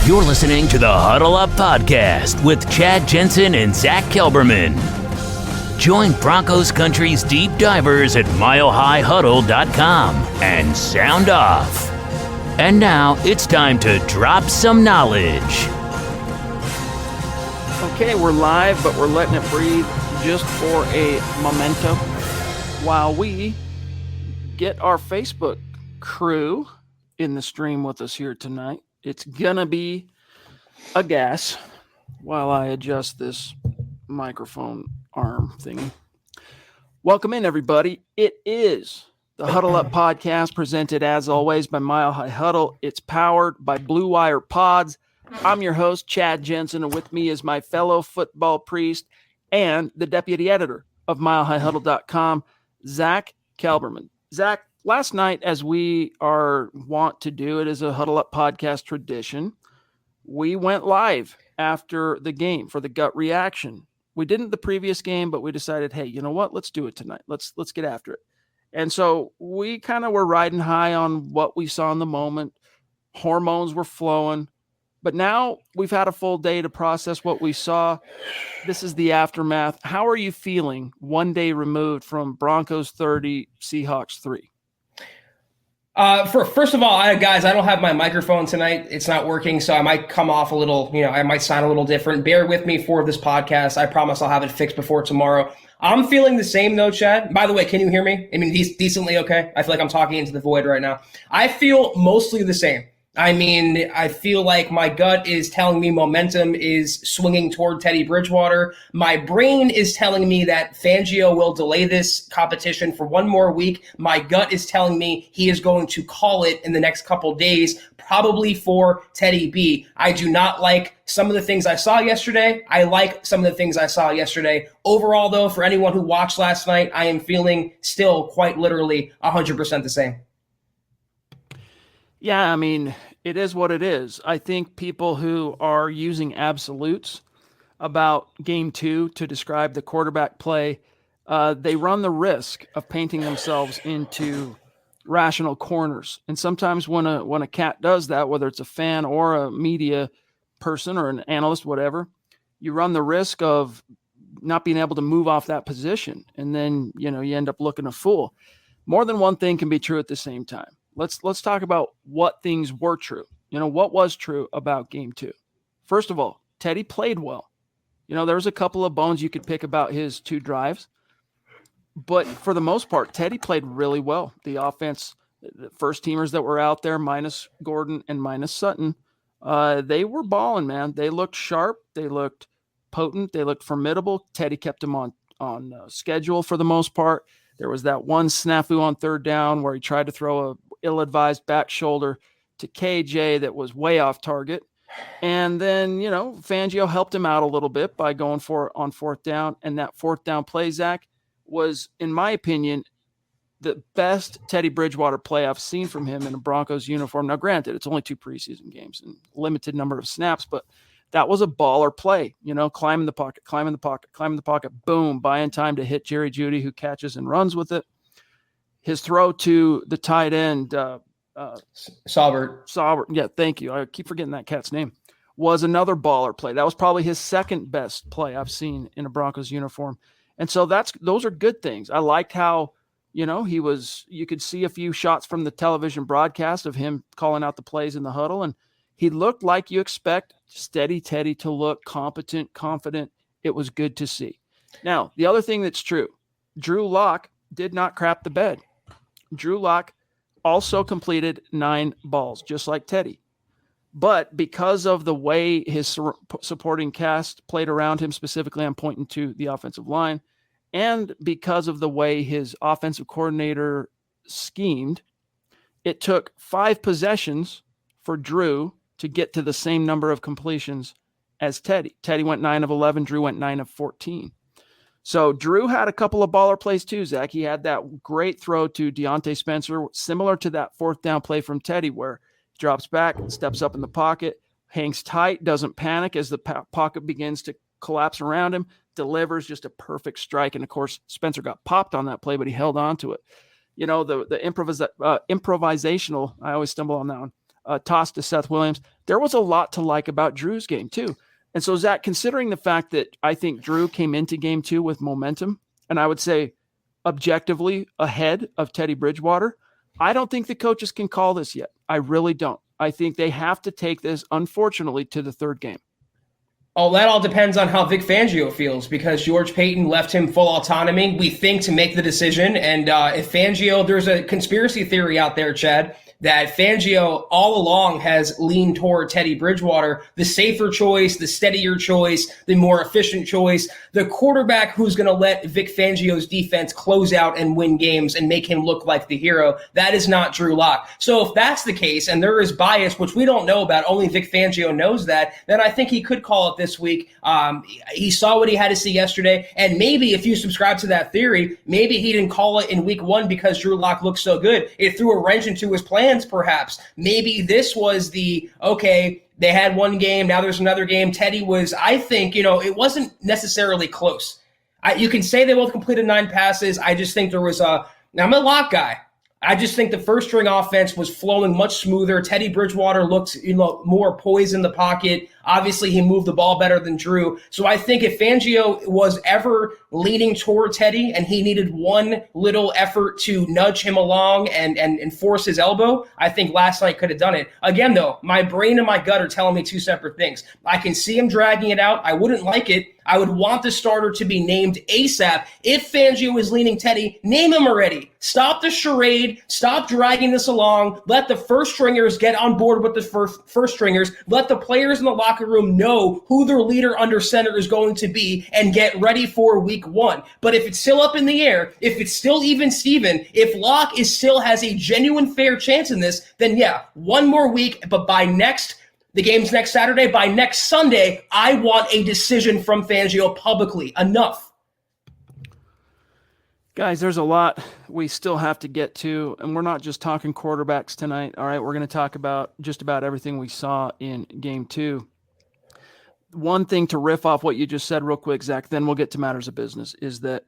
You're listening to the Huddle Up Podcast with Chad Jensen and Zack Kelberman. Join Broncos Country's deep divers at milehighhuddle.com and sound off. And now it's time to drop some knowledge. Okay, we're live, but we're letting it breathe just for a memento while we get our Facebook crew in the stream with us here tonight. It's gonna be a gas while I adjust this microphone arm thingy. Welcome in, everybody. It is the Huddle Up Podcast, presented as always by Mile High Huddle. It's powered by Blue Wire Pods. I'm your host, Chad Jensen, and with me is my fellow football priest and the deputy editor of milehighhuddle.com, Zack Kelberman. Zack, last night, as we are wont to do, it is a Huddle Up Podcast tradition, we went live after the game for the gut reaction. We didn't the previous game, but we decided, hey, you know what? Let's do it tonight. Let's get after it. And so we kind of were riding high on what we saw in the moment. Hormones were flowing. But now we've had a full day to process what we saw. This is the aftermath. How are you feeling one day removed from Broncos 30, Seahawks 3? First of all, guys, I don't have my microphone tonight. It's not working, so I might come off a little, I might sound a little different. Bear with me for this podcast. I promise I'll have it fixed before tomorrow. I'm feeling the same though, Chad. By the way, can you hear me? I mean, decently okay? I feel like I'm talking into the void right now. I feel mostly the same. I mean, I feel like my gut is telling me momentum is swinging toward Teddy Bridgewater. My brain is telling me that Fangio will delay this competition for one more week. My gut is telling me he is going to call it in the next couple days, probably for Teddy B. I do not like some of the things I saw yesterday. I like some of the things I saw yesterday. Overall, though, for anyone who watched last night, I am feeling still quite literally 100% the same. Yeah, I mean, it is what it is. I think people who are using absolutes about game 2 to describe the quarterback play, they run the risk of painting themselves into rational corners. And sometimes when a cat does that, whether it's a fan or a media person or an analyst, whatever, you run the risk of not being able to move off that position. And then, you end up looking a fool. More than one thing can be true at the same time. Let's talk about what things were true. What was true about game 2. First of all, Teddy played well. There was a couple of bones you could pick about his 2 drives. But for the most part, Teddy played really well. The offense, the first teamers that were out there, minus Gordon and minus Sutton, they were balling, man. They looked sharp. They looked potent. They looked formidable. Teddy kept them on schedule for the most part. There was that one snafu on third down where he tried to throw a ill-advised back shoulder to KJ that was way off target. And then, Fangio helped him out a little bit by going for it on fourth down. And that fourth down play, Zach, was, in my opinion, the best Teddy Bridgewater play I've seen from him in a Broncos uniform. Now, granted, it's only 2 preseason games and limited number of snaps, but that was a baller play, climbing the pocket, boom, buying time to hit Jerry Jeudy, who catches and runs with it. His throw to the tight end, Saubert. Yeah, thank you. I keep forgetting that cat's name. Was another baller play. That was probably his second best play I've seen in a Broncos uniform. And so those are good things. I liked how, you could see a few shots from the television broadcast of him calling out the plays in the huddle. And he looked like you expect steady Teddy to look competent, confident. It was good to see. Now, the other thing that's true, Drew Lock did not crap the bed. Drew Lock also completed 9 balls, just like Teddy. But because of the way his supporting cast played around him, specifically I'm pointing to the offensive line, and because of the way his offensive coordinator schemed, it took 5 possessions for Drew to get to the same number of completions as Teddy. Teddy went 9 of 11. Drew went 9 of 14. So Drew had a couple of baller plays too, Zach. He had that great throw to Deontay Spencer, similar to that fourth down play from Teddy, where he drops back, steps up in the pocket, hangs tight, doesn't panic as the pocket begins to collapse around him, delivers just a perfect strike. And of course, Spencer got popped on that play, but he held on to it. The improvisational, I always stumble on that one. toss to Seth Williams. There was a lot to like about Drew's game too. And so, Zach, considering the fact that I think Drew came into game 2 with momentum, and I would say objectively ahead of Teddy Bridgewater, I don't think the coaches can call this yet. I really don't. I think they have to take this, unfortunately, to the third game. Oh, that all depends on how Vic Fangio feels, because George Paton left him full autonomy, we think, to make the decision. And if Fangio, there's a conspiracy theory out there, Chad, that Fangio all along has leaned toward Teddy Bridgewater, the safer choice, the steadier choice, the more efficient choice, the quarterback who's going to let Vic Fangio's defense close out and win games and make him look like the hero. That is not Drew Lock. So if that's the case, and there is bias, which we don't know about, only Vic Fangio knows that, then I think he could call it this week. He saw what he had to see yesterday, and maybe if you subscribe to that theory, maybe he didn't call it in week 1 because Drew Lock looked so good. It threw a wrench into his plans. Perhaps maybe this was okay, they had one game, now there's another game. Teddy was, I think, it wasn't necessarily close. You can say they both completed 9 passes. I just think there was I'm a Lock guy. I just think the first string offense was flowing much smoother. Teddy Bridgewater looked, more poised in the pocket. Obviously, he moved the ball better than Drew. So I think if Fangio was ever leaning toward Teddy and he needed one little effort to nudge him along and force his elbow, I think last night could have done it. Again, though, my brain and my gut are telling me 2 separate things. I can see him dragging it out. I wouldn't like it. I would want the starter to be named ASAP. If Fangio is leaning Teddy, name him already. Stop the charade. Stop dragging this along. Let the first stringers get on board with the first stringers. Let the players in the locker room know who their leader under center is going to be and get ready for week 1. But if it's still up in the air, if it's still even Steven, if Lock still has a genuine fair chance in this, then yeah, one more week. But the game's next Saturday. By next Sunday, I want a decision from Fangio publicly. Enough. Guys, there's a lot we still have to get to, and we're not just talking quarterbacks tonight. All right, we're going to talk about just about everything we saw in game 2. One thing to riff off what you just said real quick, Zach, then we'll get to matters of business, is that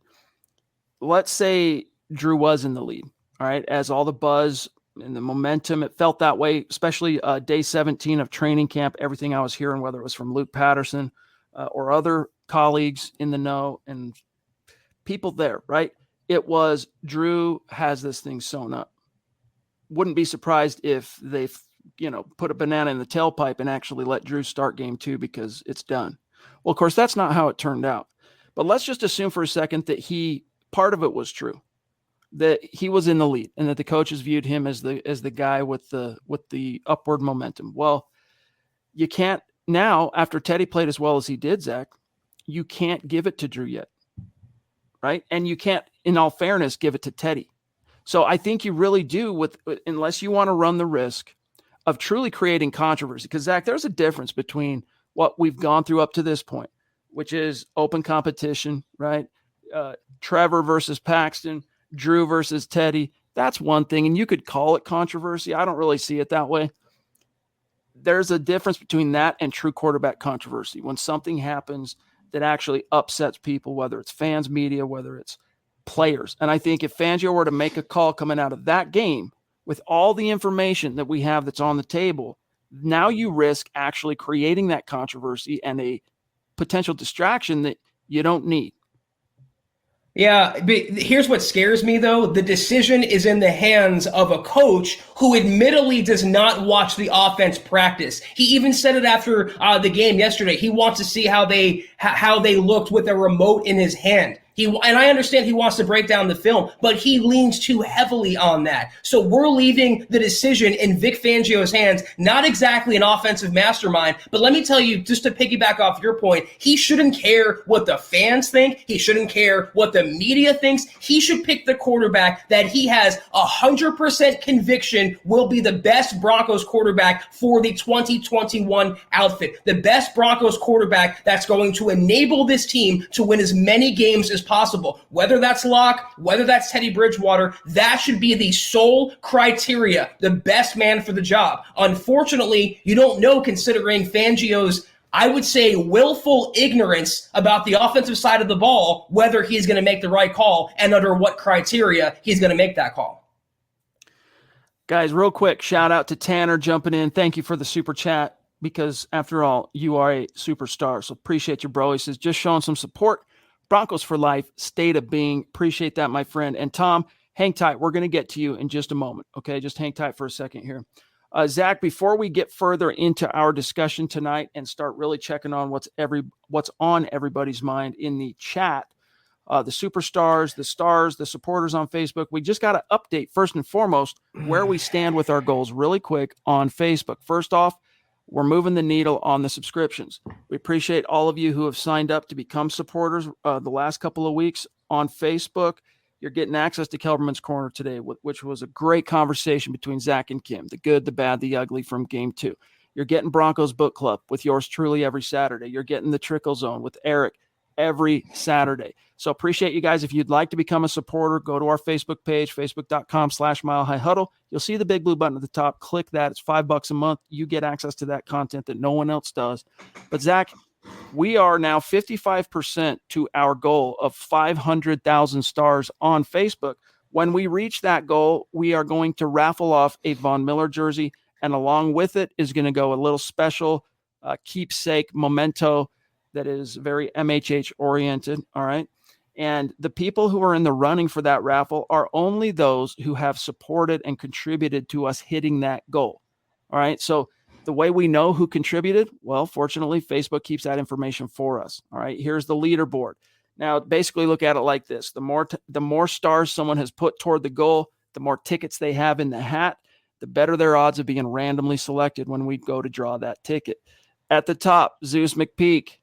let's say Drew was in the lead, all right, as all the buzz and the momentum, it felt that way, especially day 17 of training camp, everything I was hearing, whether it was from Luke Patterson or other colleagues in the know and people there, right? It was Drew has this thing sewn up. Wouldn't be surprised if they, put a banana in the tailpipe and actually let Drew start game 2 because it's done. Well, of course, that's not how it turned out. But let's just assume for a second that part of it was true, that he was in the lead and that the coaches viewed him as the guy with the upward momentum. Well, you can't now, after Teddy played as well as he did, Zach, you can't give it to Drew yet, right? And you can't, in all fairness, give it to Teddy. So I think you really do, unless you want to run the risk of truly creating controversy. Because, Zach, there's a difference between what we've gone through up to this point, which is open competition, right? Trevor versus Paxton, Drew versus Teddy. That's one thing, and you could call it controversy. I don't really see it that way. There's a difference between that and true quarterback controversy. When something happens that actually upsets people, whether it's fans, media, whether it's players. And I think if Fangio were to make a call coming out of that game with all the information that we have that's on the table, now you risk actually creating that controversy and a potential distraction that you don't need. Yeah, but here's what scares me, though. The decision is in the hands of a coach who admittedly does not watch the offense practice. He even said it after the game yesterday. He wants to see how they looked with a remote in his hand. And I understand he wants to break down the film, but he leans too heavily on that. So we're leaving the decision in Vic Fangio's hands, not exactly an offensive mastermind, but let me tell you, just to piggyback off your point, he shouldn't care what the fans think. He shouldn't care what the media thinks. He should pick the quarterback that he has 100% conviction will be the best Broncos quarterback for the 2021 outfit. The best Broncos quarterback that's going to enable this team to win as many games as possible. Whether that's Lock, whether that's Teddy Bridgewater, that should be the sole criteria, the best man for the job. Unfortunately, you don't know, considering Fangio's, I would say, willful ignorance about the offensive side of the ball, whether he's going to make the right call and under what criteria he's going to make that call. Guys, real quick, shout out to Tanner jumping in. Thank you for the super chat because, after all, you are a superstar. So appreciate you, bro. He says, just showing some support. Broncos for life, state of being. Appreciate that, my friend. And Tom, hang tight. We're going to get to you in just a moment. Okay, just hang tight for a second here. Zach, before we get further into our discussion tonight and start really checking on what's on everybody's mind in the chat, the superstars, the stars, the supporters on Facebook, we just got to update first and foremost where we stand with our goals really quick on Facebook. First off, we're moving the needle on the subscriptions. We appreciate all of you who have signed up to become supporters the last couple of weeks on Facebook. You're getting access to Kelberman's Corner today, which was a great conversation between Zach and Kim, the good, the bad, the ugly from Game 2. You're getting Broncos Book Club with yours truly every Saturday. You're getting the Trickle Zone with Eric every Saturday. So appreciate you guys. If you'd like to become a supporter, go to our Facebook page, facebook.com/milehighhuddle. You'll see the big blue button at the top. Click that. It's $5 a month. You get access to that content that no one else does. But Zach, we are now 55% to our goal of 500,000 stars on Facebook. When we reach that goal, we are going to raffle off a Von Miller jersey, and along with it is going to go a little special keepsake memento that is very MHH oriented. All right. And the people who are in the running for that raffle are only those who have supported and contributed to us hitting that goal. All right. So the way we know who contributed, well, fortunately, Facebook keeps that information for us. All right. Here's the leaderboard. Now, basically look at it like this. The more stars someone has put toward the goal, the more tickets they have in the hat, the better their odds of being randomly selected when we go to draw that ticket. At the top, Zeus McPeak.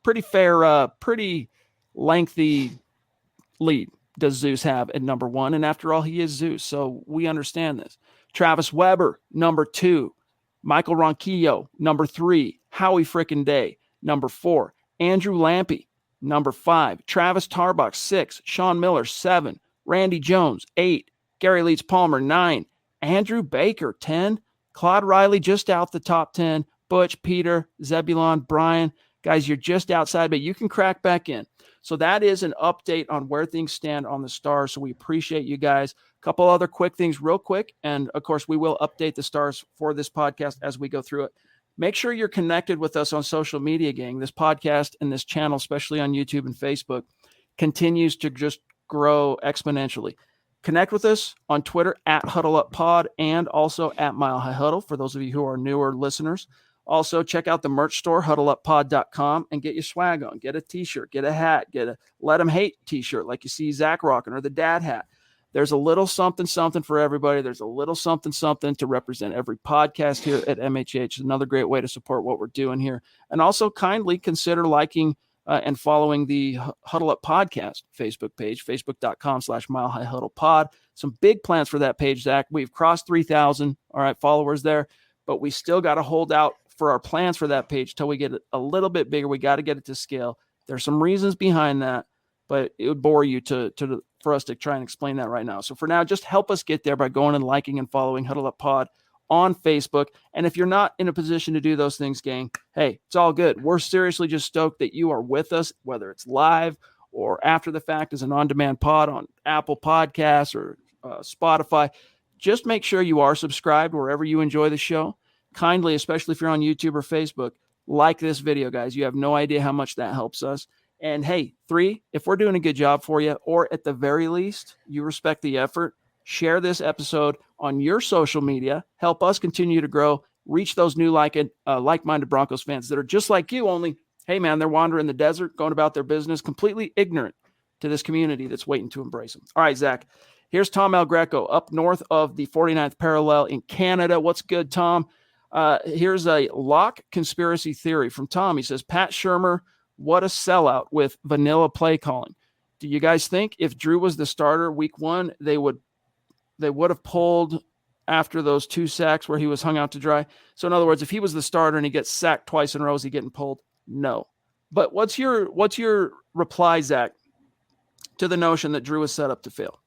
Pretty fair, pretty lengthy lead does Zeus have at number 1. And after all, he is Zeus. So we understand this. Travis Weber, number 2. Michael Ronquillo, number 3. Howie Frickin' Day, number 4. Andrew Lampy, number 5. Travis Tarbuck, 6. Sean Miller, 7. Randy Jones, 8. Gary Leeds Palmer, 9. Andrew Baker, 10. Claude Riley, just out the top 10. Butch, Peter, Zebulon, Brian. Guys, you're just outside, but you can crack back in. So that is an update on where things stand on the stars. So we appreciate you guys. A couple other quick things real quick. And of course, we will update the stars for this podcast as we go through it. Make sure you're connected with us on social media, gang. This podcast and this channel, especially on YouTube and Facebook, continues to just grow exponentially. Connect with us on Twitter at HuddleUpPod and also at Mile High Huddle for those of you who are newer listeners. Also, check out the merch store, huddleuppod.com, and get your swag on. Get a T-shirt, get a hat, get a Let 'em Hate T-shirt like you see Zach rocking, or the dad hat. There's a little something for everybody. There's a little something to represent every podcast here at MHH. Another great way to support what we're doing here. And also kindly consider liking and following the Huddle Up Podcast Facebook page, facebook.com/milehighhuddlepod. Some big plans for that page, Zach. We've crossed 3,000, followers there, but we still got to hold out for our plans for that page till we get it a little bit bigger. We got to get it to scale. There's some reasons behind that, but it would bore you for us to try and explain that right now. So for now, just help us get there by going and liking and following Huddle Up Pod on Facebook. And if you're not in a position to do those things, gang, hey, it's all good. We're seriously just stoked that you are with us, whether it's live or after the fact as an on-demand pod on Apple Podcasts or Spotify. Just make sure you are subscribed wherever you enjoy the show. Kindly, especially if you're on YouTube or Facebook, like this video, guys. You have no idea how much that helps us. And hey, 3, if we're doing a good job for you, or at the very least, you respect the effort, share this episode on your social media. Help us continue to grow, reach those new like-minded Broncos fans that are just like you, only, hey, man, they're wandering the desert, going about their business, completely ignorant to this community that's waiting to embrace them. All right, Zach, here's Tom El Greco up north of the 49th parallel in Canada. What's good, Tom? Here's a lock conspiracy theory from Tom. He says, Pat Shurmur, what a sellout with vanilla play calling. Do you guys think if Drew was the starter week 1, they would have pulled after those 2 sacks where he was hung out to dry? So in other words, if he was the starter and he gets sacked twice in a row, is he getting pulled? No. But what's your reply, Zach, to the notion that Drew was set up to fail?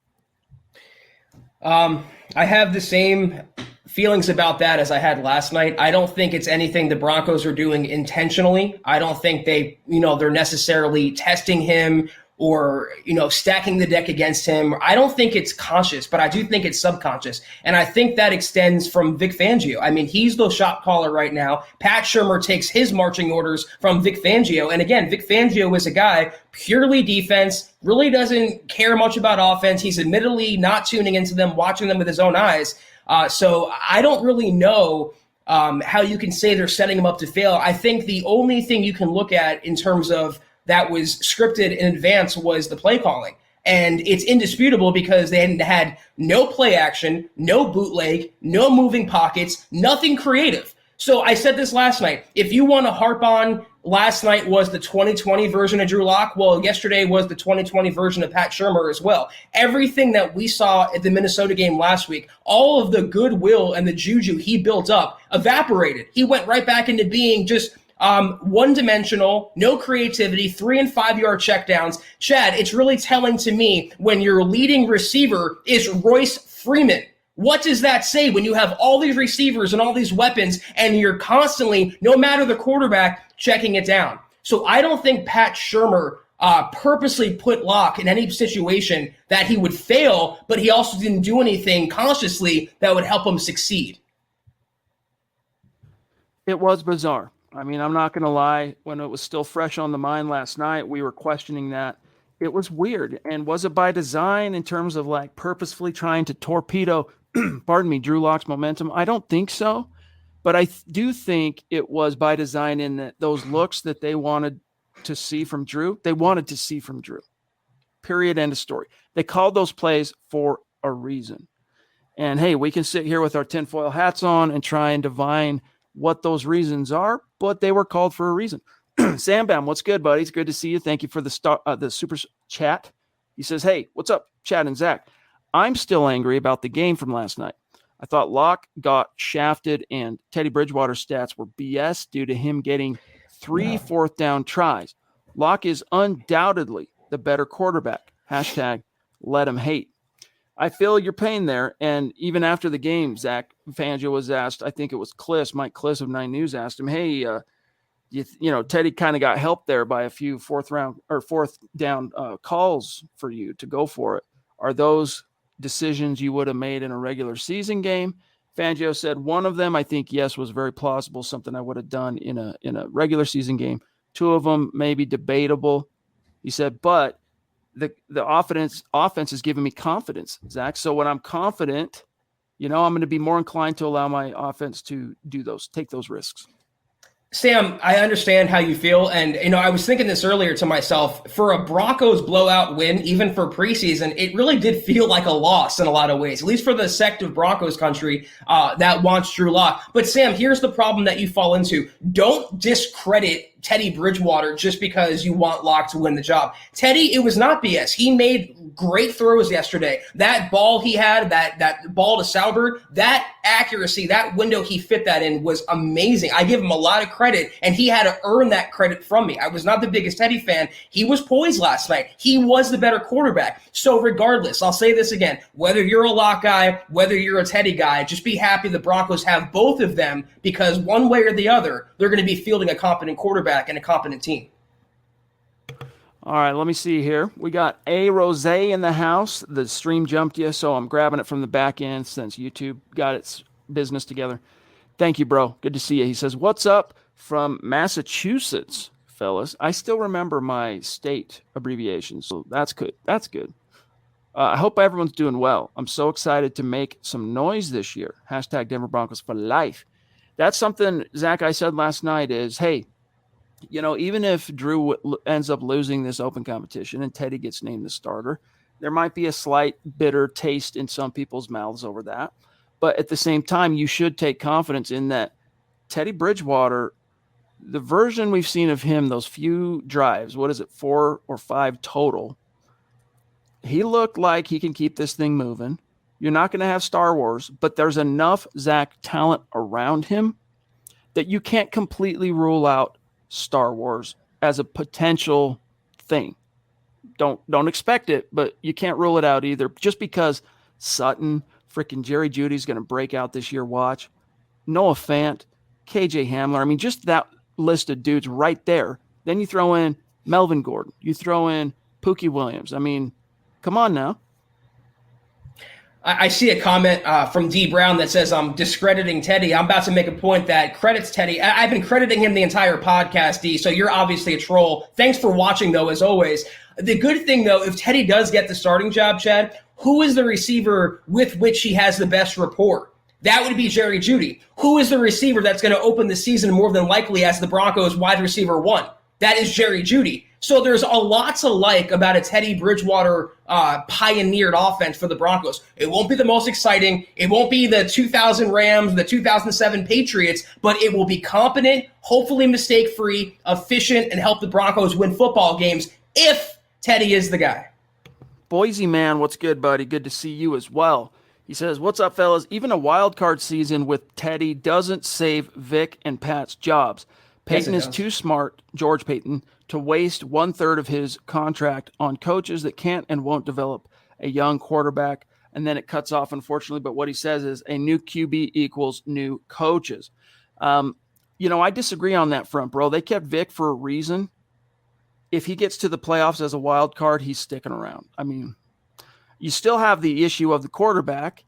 I have the same feelings about that as I had last night. I don't think it's anything the Broncos are doing intentionally. I don't think they're necessarily testing him or, stacking the deck against him. I don't think it's conscious, but I do think it's subconscious. And I think that extends from Vic Fangio. I mean, he's the shot caller right now. Pat Shurmur takes his marching orders from Vic Fangio. And again, Vic Fangio is a guy purely defense, really doesn't care much about offense. He's admittedly not tuning into them, watching them with his own eyes. So I don't really know how you can say they're setting him up to fail. I think the only thing you can look at in terms of that was scripted in advance was the play calling. And it's indisputable because they hadn't had no play action, no bootleg, no moving pockets, nothing creative. So I said this last night. If you want to harp on last night was the 2020 version of Drew Lock, well, yesterday was the 2020 version of Pat Shurmur as well. Everything that we saw at the Minnesota game last week, all of the goodwill and the juju he built up evaporated. He went right back into being just one-dimensional, no creativity, 3 and 5 yard checkdowns. Chad, it's really telling to me when your leading receiver is Royce Freeman. What does that say when you have all these receivers and all these weapons and you're constantly, no matter the quarterback, checking it down? So I don't think Pat Shurmur purposely put Locke in any situation that he would fail, but he also didn't do anything consciously that would help him succeed. It was bizarre. I mean, I'm not going to lie. When it was still fresh on the mind last night, we were questioning that. It was weird. And was it by design in terms of like purposefully trying to torpedo, Drew Lock's momentum? I don't think so. But I do think it was by design in that those looks that they wanted to see from Drew, they wanted to see from Drew. Period. End of story. They called those plays for a reason. And hey, we can sit here with our tinfoil hats on and try and divine what those reasons are, but they were called for a reason. Sam Bam, what's good, buddy? It's good to see you. Thank you for the super chat. He says, hey, what's up, Chad and Zach? I'm still angry about the game from last night. I thought Locke got shafted and Teddy Bridgewater's stats were BS due to him getting 3 fourth down tries. Locke is undoubtedly the better quarterback. Hashtag let him hate. I feel your pain there. And even after the game, Zach Fangio was asked, I think it was Mike Kliss of 9 News asked him, hey, Teddy kind of got help there by a few fourth down calls for you to go for it. Are those decisions you would have made in a regular season game? Fangio said one of them, I think, yes, was very plausible, something I would have done in a regular season game. 2 of them may be debatable. He said, but the offense is giving me confidence, Zach. So when I'm confident, I'm going to be more inclined to allow my offense to take those risks. Sam, I understand how you feel. And, I was thinking this earlier to myself, for a Broncos blowout win, even for preseason, it really did feel like a loss in a lot of ways, at least for the sect of Broncos country that wants Drew Lock. But Sam, here's the problem that you fall into. Don't discredit Teddy Bridgewater just because you want Locke to win the job. Teddy, it was not BS. He made great throws yesterday. That ball he had, that ball to Sauber, that accuracy, that window he fit that in was amazing. I give him a lot of credit, and he had to earn that credit from me. I was not the biggest Teddy fan. He was poised last night. He was the better quarterback. So regardless, I'll say this again, whether you're a Locke guy, whether you're a Teddy guy, just be happy the Broncos have both of them, because one way or the other, they're going to be fielding a competent quarterback and a competent team. All right, let me see here. We got A Rose in the house. The stream jumped you, so I'm grabbing it from the back end since YouTube got its business together. Thank you, bro. Good to see you. He says, what's up from Massachusetts, fellas? I still remember my state abbreviations, so that's good. That's good. I hope everyone's doing well. I'm so excited to make some noise this year. Hashtag Denver Broncos for life. That's something, Zach, I said last night is, hey, even if Drew ends up losing this open competition and Teddy gets named the starter, there might be a slight bitter taste in some people's mouths over that. But at the same time, you should take confidence in that Teddy Bridgewater, the version we've seen of him, those few drives, 4 or 5 total, he looked like he can keep this thing moving. You're not going to have Star Wars, but there's enough Zach talent around him that you can't completely rule out Star Wars as a potential thing. Don't expect it, but you can't rule it out either. Just because Sutton, freaking Jerry Jeudy's going to break out this year, watch. Noah Fant, KJ Hamler. I mean, just that list of dudes right there. Then you throw in Melvin Gordon. You throw in Pookie Williams. I mean, come on now. I see a comment from D Brown that says I'm discrediting Teddy. I'm about to make a point that credits Teddy. I've been crediting him the entire podcast, D, so you're obviously a troll. Thanks for watching, though, as always. The good thing, though, if Teddy does get the starting job, Chad, who is the receiver with which he has the best rapport? That would be Jerry Jeudy. Who is the receiver that's going to open the season more than likely as the Broncos wide receiver 1? That is Jerry Jeudy. So there's a lot to like about a Teddy Bridgewater pioneered offense for the Broncos. It won't be the most exciting. It won't be the 2000 Rams, the 2007 Patriots, but it will be competent, hopefully mistake-free, efficient, and help the Broncos win football games if Teddy is the guy. Boise man, what's good, buddy? Good to see you as well. He says, what's up, fellas? Even a wild card season with Teddy doesn't save Vic and Pat's jobs. Peyton is too smart, George Peyton, to waste 1/3 of his contract on coaches that can't and won't develop a young quarterback. And then it cuts off, unfortunately. But what he says is a new QB equals new coaches. I disagree on that front, bro. They kept Vic for a reason. If he gets to the playoffs as a wild card, he's sticking around. I mean, you still have the issue of the quarterback.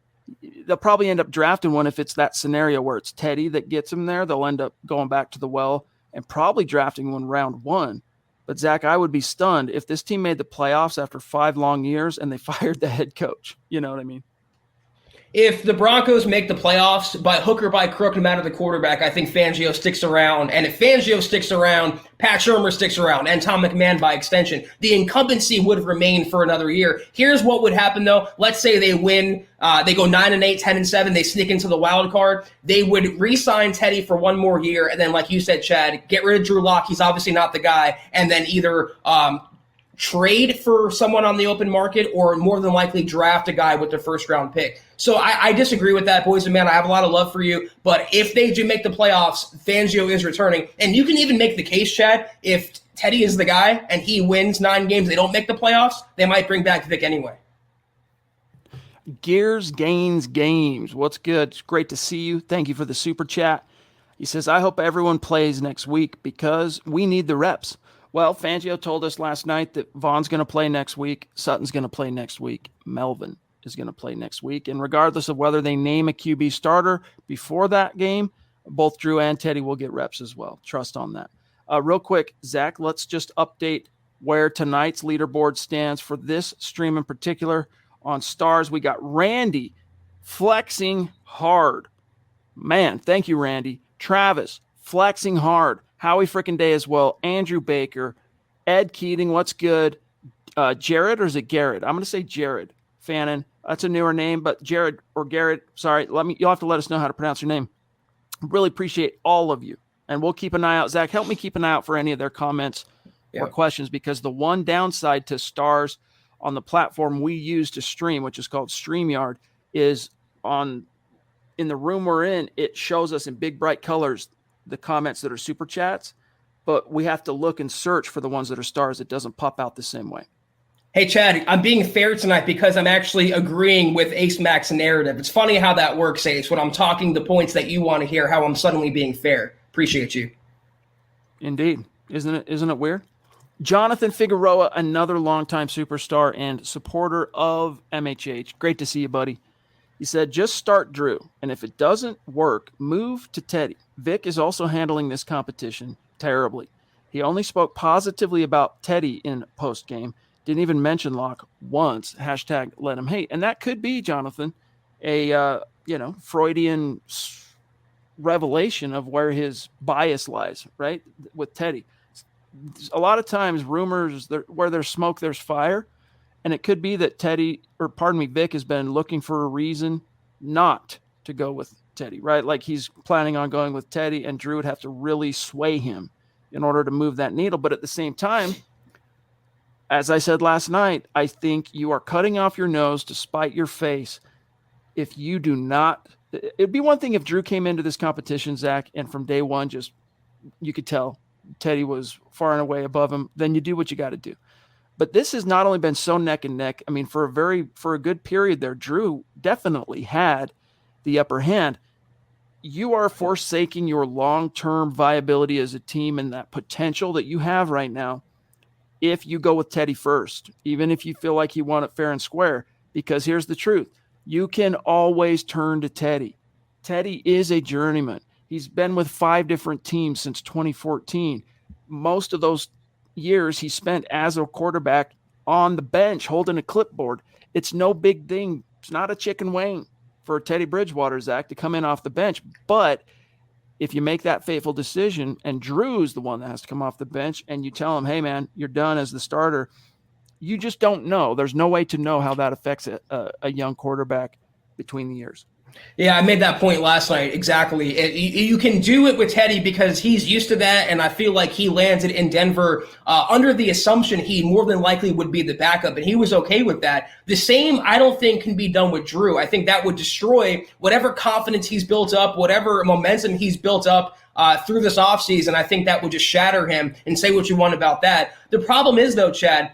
They'll probably end up drafting one if it's that scenario where it's Teddy that gets him there. They'll end up going back to the well and probably drafting one round 1. But, Zach, I would be stunned if this team made the playoffs after 5 long years and they fired the head coach. You know what I mean? If the Broncos make the playoffs by hook or by crook, no matter the quarterback, I think Fangio sticks around. And if Fangio sticks around, Pat Shurmur sticks around, and Tom McMahon by extension. The incumbency would remain for another year. Here's what would happen, though. Let's say they win. They go 9-8, 10-7. They sneak into the wild card. They would re-sign Teddy for 1 more year. And then, like you said, Chad, get rid of Drew Lock. He's obviously not the guy. And then either trade for someone on the open market or more than likely draft a guy with their first-round pick. So I disagree with that, boys and man. I have a lot of love for you. But if they do make the playoffs, Fangio is returning. And you can even make the case, Chad, if Teddy is the guy and he wins 9 games, they don't make the playoffs, they might bring back Vic anyway. Gears Gains Games. What's good? It's great to see you. Thank you for the super chat. He says, I hope everyone plays next week because we need the reps. Well, Fangio told us last night that Vaughn's going to play next week. Sutton's going to play next week. Melvin is going to play next week. And regardless of whether they name a QB starter before that game, both Drew and Teddy will get reps as well. Trust on that. Real quick, Zach, let's just update where tonight's leaderboard stands for this stream in particular. On Stars, we got Randy flexing hard. Man, thank you, Randy. Travis flexing hard. Howie frickin' Day as well. Andrew Baker. Ed Keating, what's good? Jared, or is it Garrett? I'm going to say Jared Fannin. That's a newer name, but Jared or Garrett, sorry, you'll have to let us know how to pronounce your name. Really appreciate all of you. And we'll keep an eye out. Zach, help me keep an eye out for any of their comments or questions, because the one downside to Stars on the platform we use to stream, which is called StreamYard, is in the room we're in, it shows us in big bright colors the comments that are super chats, but we have to look and search for the ones that are Stars. It doesn't pop out the same way. Hey, Chad, I'm being fair tonight because I'm actually agreeing with Ace Mac's narrative. It's funny how that works, Ace, when I'm talking the points that you want to hear, how I'm suddenly being fair. Appreciate you. Indeed. Isn't it weird? Jonathan Figueroa, another longtime superstar and supporter of MHH. Great to see you, buddy. He said, just start Drew, and if it doesn't work, move to Teddy. Vic is also handling this competition terribly. He only spoke positively about Teddy in post-game. Didn't even mention Locke once. # let him hate. And that could be, Jonathan, a Freudian revelation of where his bias lies, right, with Teddy. A lot of times rumors, where there's smoke, there's fire. And it could be that Vic has been looking for a reason not to go with Teddy, right? Like he's planning on going with Teddy, and Drew would have to really sway him in order to move that needle. But at the same time, as I said last night, I think you are cutting off your nose to spite your face if you do not. It'd be one thing if Drew came into this competition, Zach, and from day one, you could tell Teddy was far and away above him. Then you do what you got to do. But this has not only been so neck and neck. I mean, for a good period there, Drew definitely had the upper hand. You are forsaking your long-term viability as a team and that potential that you have right now if you go with Teddy first, even if you feel like you won it fair and square, because here's the truth. You can always turn to Teddy. Teddy is a journeyman. He's been with 5 different teams since 2014. Most of those years he spent as a quarterback on the bench holding a clipboard. It's no big thing. It's not a chicken wing for Teddy Bridgewater, Zach, to come in off the bench. But if you make that fateful decision and Drew's the one that has to come off the bench and you tell him, hey, man, you're done as the starter, you just don't know. There's no way to know how that affects a young quarterback between the years. Yeah, I made that point last night. Exactly. You can do it with Teddy because he's used to that, and I feel like he landed in Denver under the assumption he more than likely would be the backup, and he was okay with that. The same, I don't think, can be done with Drew. I think that would destroy whatever confidence he's built up, whatever momentum he's built up through this offseason. I think that would just shatter him, and say what you want about that. The problem is, though, Chad,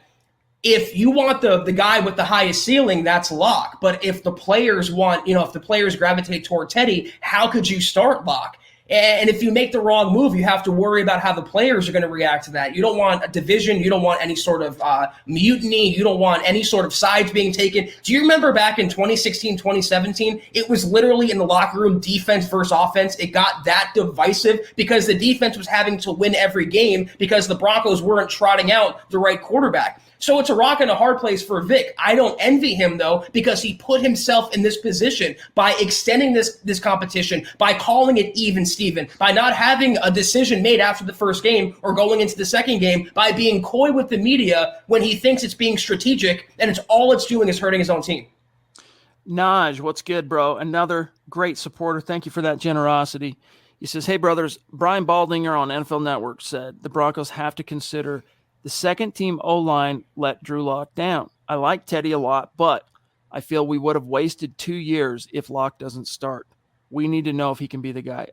if you want the guy with the highest ceiling, that's Locke. But if the players want, if the players gravitate toward Teddy, how could you start Locke? And if you make the wrong move, you have to worry about how the players are going to react to that. You don't want a division. You don't want any sort of mutiny. You don't want any sort of sides being taken. Do you remember back in 2016, 2017? It was literally in the locker room, defense versus offense. It got that divisive because the defense was having to win every game because the Broncos weren't trotting out the right quarterback. So it's a rock and a hard place for Vic. I don't envy him, though, because he put himself in this position by extending this competition, by calling it even Steven, by not having a decision made after the first game or going into the second game, by being coy with the media when he thinks it's being strategic, and all it's doing is hurting his own team. Naj, what's good, bro? Another great supporter. Thank you for that generosity. He says, hey, brothers, Brian Baldinger on NFL Network said the Broncos have to consider the second-team O-line let Drew Lock down. I like Teddy a lot, but I feel we would have wasted 2 years if Lock doesn't start. We need to know if he can be the guy.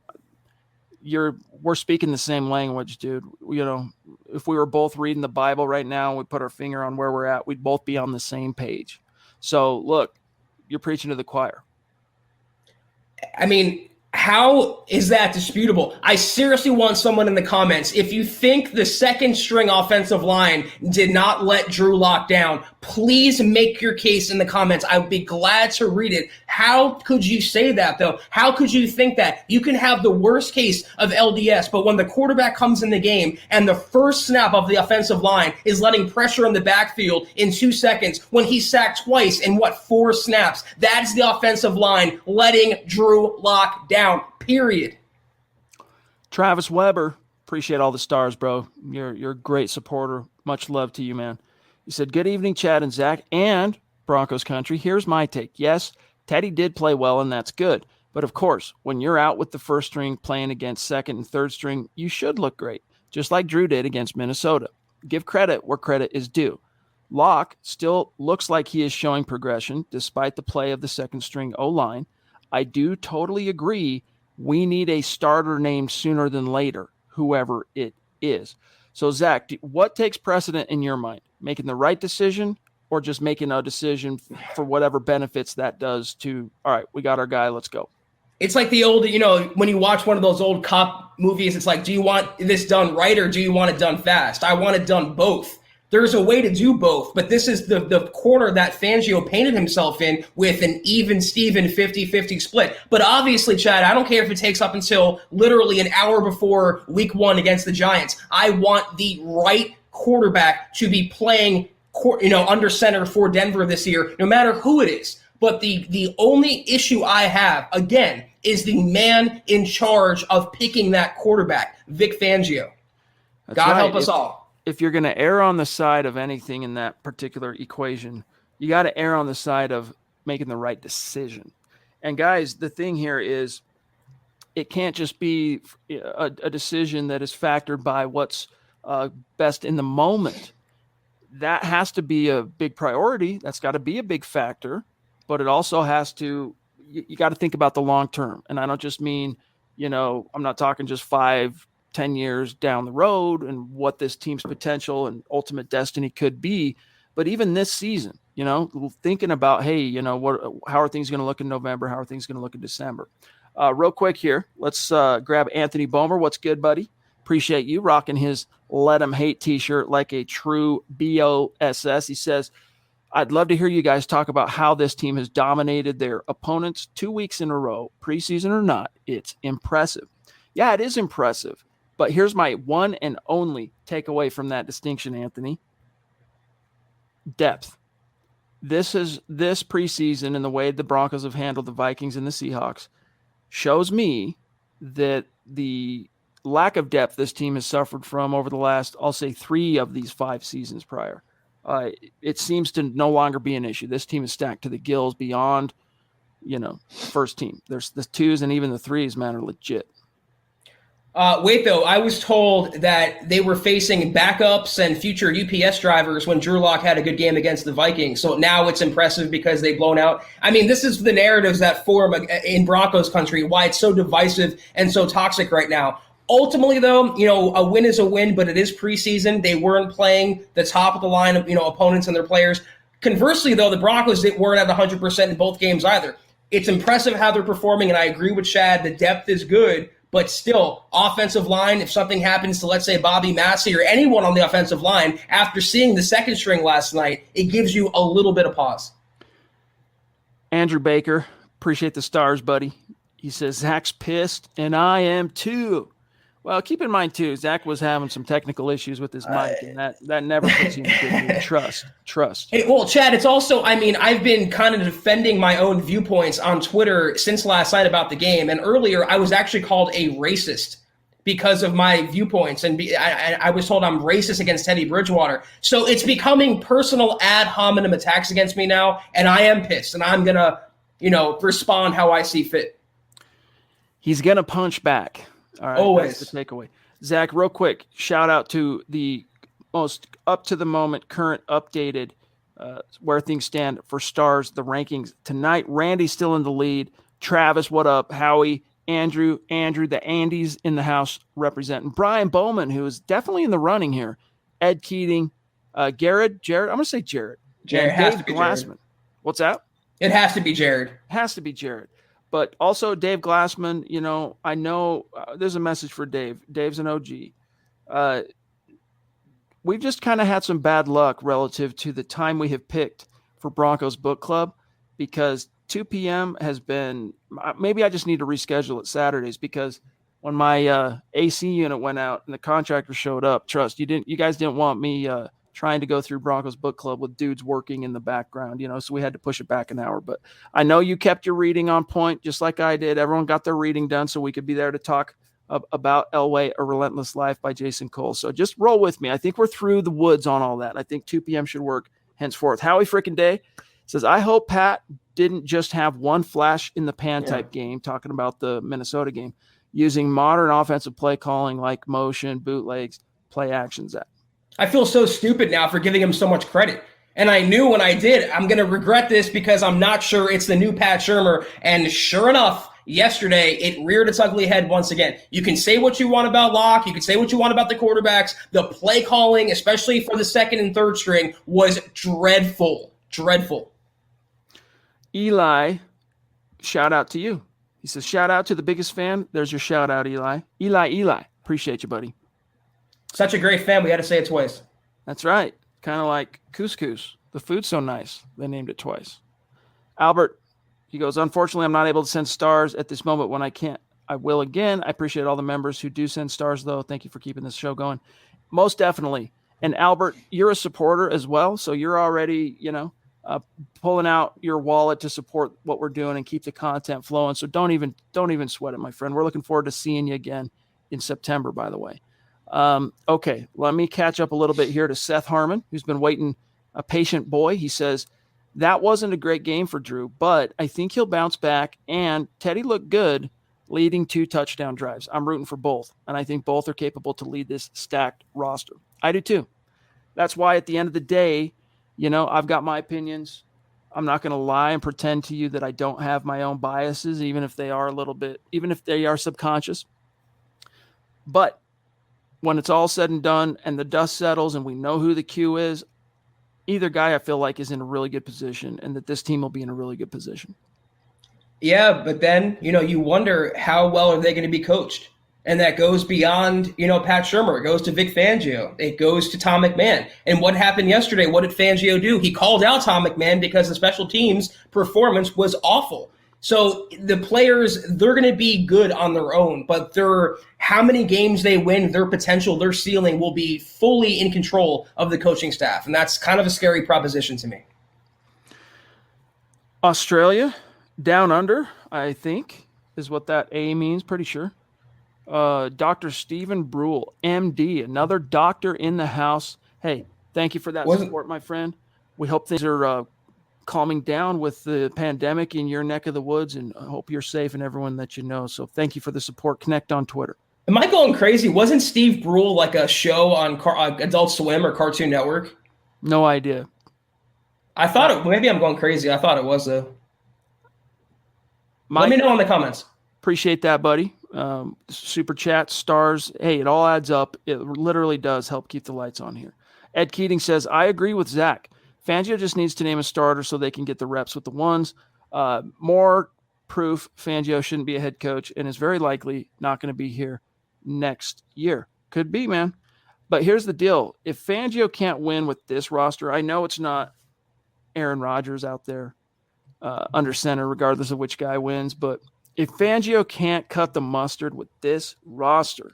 We're speaking the same language, dude. If we were both reading the Bible right now and we put our finger on where we're at, we'd both be on the same page. So, look, you're preaching to the choir. I mean, how is that disputable? I seriously want someone in the comments. If you think the second string offensive line did not let Drew Lock down, please make your case in the comments. I would be glad to read it. How could you say that, though? How could you think that? You can have the worst case of LDS, but when the quarterback comes in the game and the first snap of the offensive line is letting pressure in the backfield in 2 seconds, when he's sacked twice in 4 snaps, that's the offensive line letting Drew Lock down, period. Travis Weber, appreciate all the stars, bro. You're a great supporter. Much love to you, man. He said, good evening, Chad and Zach and Broncos country. Here's my take. Yes, Teddy did play well, and that's good. But, of course, when you're out with the first string playing against second and third string, you should look great, just like Drew did against Minnesota. Give credit where credit is due. Locke still looks like he is showing progression despite the play of the second string O-line. I do totally agree we need a starter named sooner than later, whoever it is. So, Zach, what takes precedent in your mind? Making the right decision or just making a decision for whatever benefits that does to, all right, we got our guy, let's go? It's like the old, when you watch one of those old cop movies, it's like, do you want this done right or do you want it done fast? I want it done both. There's a way to do both, but this is the corner that Fangio painted himself in with an even Steven 50-50 split. But obviously, Chad, I don't care if it takes up until literally an hour before week 1 against the Giants. I want the right quarterback to be playing, under center for Denver this year, no matter who it is. But the only issue I have, again, is the man in charge of picking that quarterback, Vic Fangio. That's God right. help us all. If you're going to err on the side of anything in that particular equation, you got to err on the side of making the right decision. And guys, the thing here is it can't just be a decision that is factored by what's best in the moment. That has to be a big priority. That's got to be a big factor, but it also has to, you got to think about the long term. And I don't just mean, I'm not talking just 5-10 years down the road and what this team's potential and ultimate destiny could be. But even this season, thinking about, hey, how are things going to look in November? How are things going to look in December? Real quick here, let's grab Anthony Bomer. What's good, buddy? Appreciate you rocking his Let 'em Hate t-shirt like a true BOSS. He says, I'd love to hear you guys talk about how this team has dominated their opponents 2 weeks in a row, preseason or not. It's impressive. Yeah, it is impressive. But here's my one and only takeaway from that distinction, Anthony. Depth. This preseason and the way the Broncos have handled the Vikings and the Seahawks shows me that the lack of depth this team has suffered from over the last, I'll say, 3 of these 5 seasons prior. It seems to no longer be an issue. This team is stacked to the gills beyond, first team. There's the 2s and even the 3s, man, are legit. Wait, though, I was told that they were facing backups and future UPS drivers when Drew Lock had a good game against the Vikings. So now it's impressive because they've blown out. I mean, this is the narratives that form in Broncos country, why it's so divisive and so toxic right now. Ultimately, though, a win is a win, but it is preseason. They weren't playing the top of the line of, opponents and their players. Conversely, though, the Broncos weren't at 100% in both games either. It's impressive how they're performing, and I agree with Chad. The depth is good. But still, offensive line, if something happens to, let's say, Bobby Massey or anyone on the offensive line, after seeing the second string last night, it gives you a little bit of pause. Andrew Baker, appreciate the stars, buddy. He says, Zach's pissed, and I am too. Well, keep in mind, too, Zach was having some technical issues with his mic, and that never puts you in a good mood. Trust. Hey, well, Chad, it's also, I've been kind of defending my own viewpoints on Twitter since last night about the game. And earlier, I was actually called a racist because of my viewpoints. And I was told I'm racist against Teddy Bridgewater. So it's becoming personal ad hominem attacks against me now. And I am pissed. And I'm going to, respond how I see fit. He's going to punch back. All right, always. That's the takeaway. Zach, real quick, shout out to the most up-to-the-moment, current, updated, where things stand for stars, the rankings. Tonight, Randy's still in the lead. Travis, what up? Howie, Andrew, the Andys in the house representing. Brian Bowman, who is definitely in the running here. Ed Keating, Jared. I'm going to say Jared. Jared has to be Glassman. Jared. What's that? It has to be Jared. Has to be Jared. But also Dave Glassman, I know there's a message for Dave. Dave's an OG. We've just kind of had some bad luck relative to the time we have picked for Broncos Book Club because 2 p.m. has been – maybe I just need to reschedule it Saturdays because when my AC unit went out and the contractor showed up, trust, you guys didn't want me trying to go through Broncos Book Club with dudes working in the background, so we had to push it back an hour. But I know you kept your reading on point, just like I did. Everyone got their reading done so we could be there to talk about Elway, A Relentless Life by Jason Cole. So just roll with me. I think we're through the woods on all that. I think 2 p.m. should work henceforth. Howie frickin' Day says, I hope Pat didn't just have one flash in the pan type game, talking about the Minnesota game, using modern offensive play calling like motion, bootlegs, play actions. I feel so stupid now for giving him so much credit. And I knew when I did, I'm going to regret this because I'm not sure it's the new Pat Shurmur. And sure enough, yesterday, it reared its ugly head once again. You can say what you want about Locke. You can say what you want about the quarterbacks. The play calling, especially for the second and third string, was dreadful. Dreadful. Eli, shout out to you. He says, shout out to the biggest fan. There's your shout out, Eli. Eli. Appreciate you, buddy. Such a great fan. We had to say it twice. That's right. Kind of like couscous. The food's so nice. They named it twice. Albert, he goes, unfortunately, I'm not able to send stars at this moment when I can't. I will again. I appreciate all the members who do send stars, though. Thank you for keeping this show going. Most definitely. And Albert, you're a supporter as well. So you're already, pulling out your wallet to support what we're doing and keep the content flowing. So don't even sweat it, my friend. We're looking forward to seeing you again in September, by the way. Okay, let me catch up a little bit here to Seth Harmon, who's been waiting, a patient boy. He says, that wasn't a great game for Drew, but I think he'll bounce back, and Teddy looked good leading 2 touchdown drives. I'm rooting for both, and I think both are capable to lead this stacked roster. I do too. That's why at the end of the day, I've got my opinions. I'm not going to lie and pretend to you that I don't have my own biases, even if they are subconscious. But when it's all said and done and the dust settles and we know who the Q is, either guy I feel like is in a really good position and that this team will be in a really good position. Yeah, but then, you wonder how well are they going to be coached? And that goes beyond, Pat Shurmur. It goes to Vic Fangio. It goes to Tom McMahon. And what happened yesterday? What did Fangio do? He called out Tom McMahon because the special teams performance was awful. So the players, they're going to be good on their own, but how many games they win, their potential, their ceiling will be fully in control of the coaching staff. And that's kind of a scary proposition to me. Australia, down under, I think, is what that A means, pretty sure. Dr. Stephen Brule, MD, another doctor in the house. Hey, thank you for that support, my friend. We hope things are calming down with the pandemic in your neck of the woods, and I hope you're safe and everyone that you know. So thank you for the support. Connect on Twitter. Am I going crazy? Wasn't Steve Brule like a show on Adult Swim or Cartoon Network? No idea. I thought it. Maybe I'm going crazy. I thought it was, though. Let me know in the comments. Appreciate that, buddy. Super chat, stars. Hey, it all adds up. It literally does help keep the lights on here. Ed Keating says, I agree with Zach. Fangio just needs to name a starter so they can get the reps with the ones. More proof Fangio shouldn't be a head coach and is very likely not going to be here next year. Could be, man. But here's the deal. If Fangio can't win with this roster, I know it's not Aaron Rodgers out there under center, regardless of which guy wins. But if Fangio can't cut the mustard with this roster,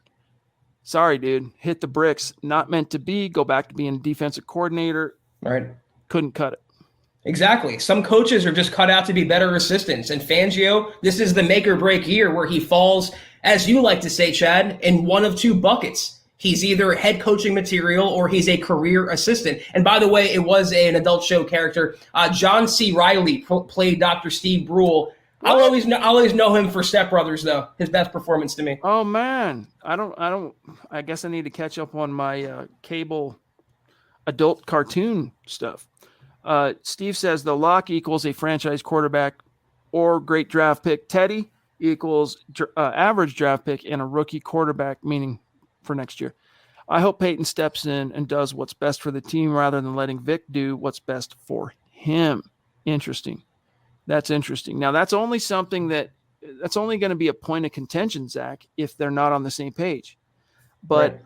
sorry, dude, hit the bricks. Not meant to be. Go back to being a defensive coordinator. Right. Couldn't cut it. Exactly. Some coaches are just cut out to be better assistants. And Fangio, this is the make or break year where he falls, as you like to say, Chad, in one of two buckets. He's either head coaching material or he's a career assistant. And by the way, it was an adult show character. John C. Reilly played Dr. Steve Brule. I'll always know him for Step Brothers, though. His best performance to me. Oh man, I guess I need to catch up on my cable adult cartoon stuff. Steve says the lock equals a franchise quarterback or great draft pick. Teddy equals average draft pick and a rookie quarterback, meaning for next year. I hope Peyton steps in and does what's best for the team rather than letting Vic do what's best for him. Interesting. That's interesting. Now, that's only going to be a point of contention, Zach, if they're not on the same page. But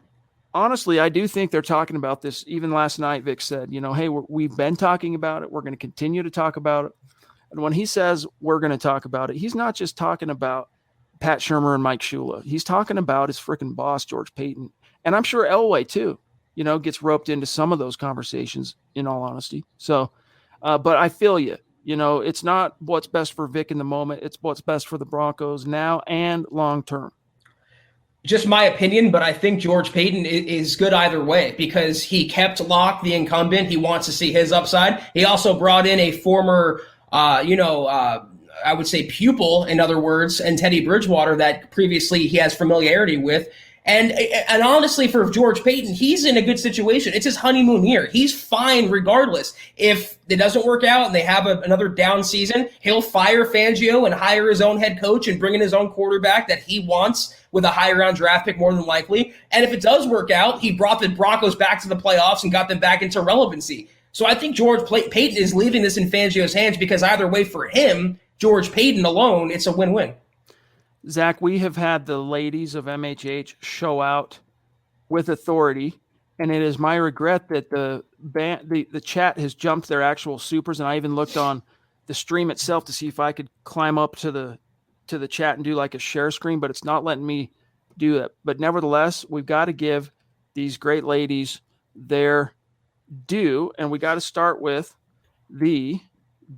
honestly, I do think they're talking about this. Even last night, Vic said, hey, we've been talking about it. We're going to continue to talk about it. And when he says we're going to talk about it, he's not just talking about Pat Shurmur and Mike Shula. He's talking about his freaking boss, George Payton. And I'm sure Elway, too, gets roped into some of those conversations, in all honesty. So, but I feel you. It's not what's best for Vic in the moment. It's what's best for the Broncos now and long term. Just my opinion, but I think George Payton is good either way because he kept Locke, the incumbent. He wants to see his upside. He also brought in a former, I would say pupil, in other words, and Teddy Bridgewater that previously he has familiarity with. And honestly, for George Payton, he's in a good situation. It's his honeymoon year. He's fine regardless. If it doesn't work out and they have another down season, he'll fire Fangio and hire his own head coach and bring in his own quarterback that he wants with a higher round draft pick more than likely. And if it does work out, he brought the Broncos back to the playoffs and got them back into relevancy. So I think George Payton is leaving this in Fangio's hands because either way for him, George Payton alone, it's a win-win. Zach, we have had the ladies of MHH show out with authority, and it is my regret that the chat has jumped their actual supers, and I even looked on the stream itself to see if I could climb up to the chat and do like a share screen, but it's not letting me do it. But nevertheless, we've got to give these great ladies their due, and we got to start with the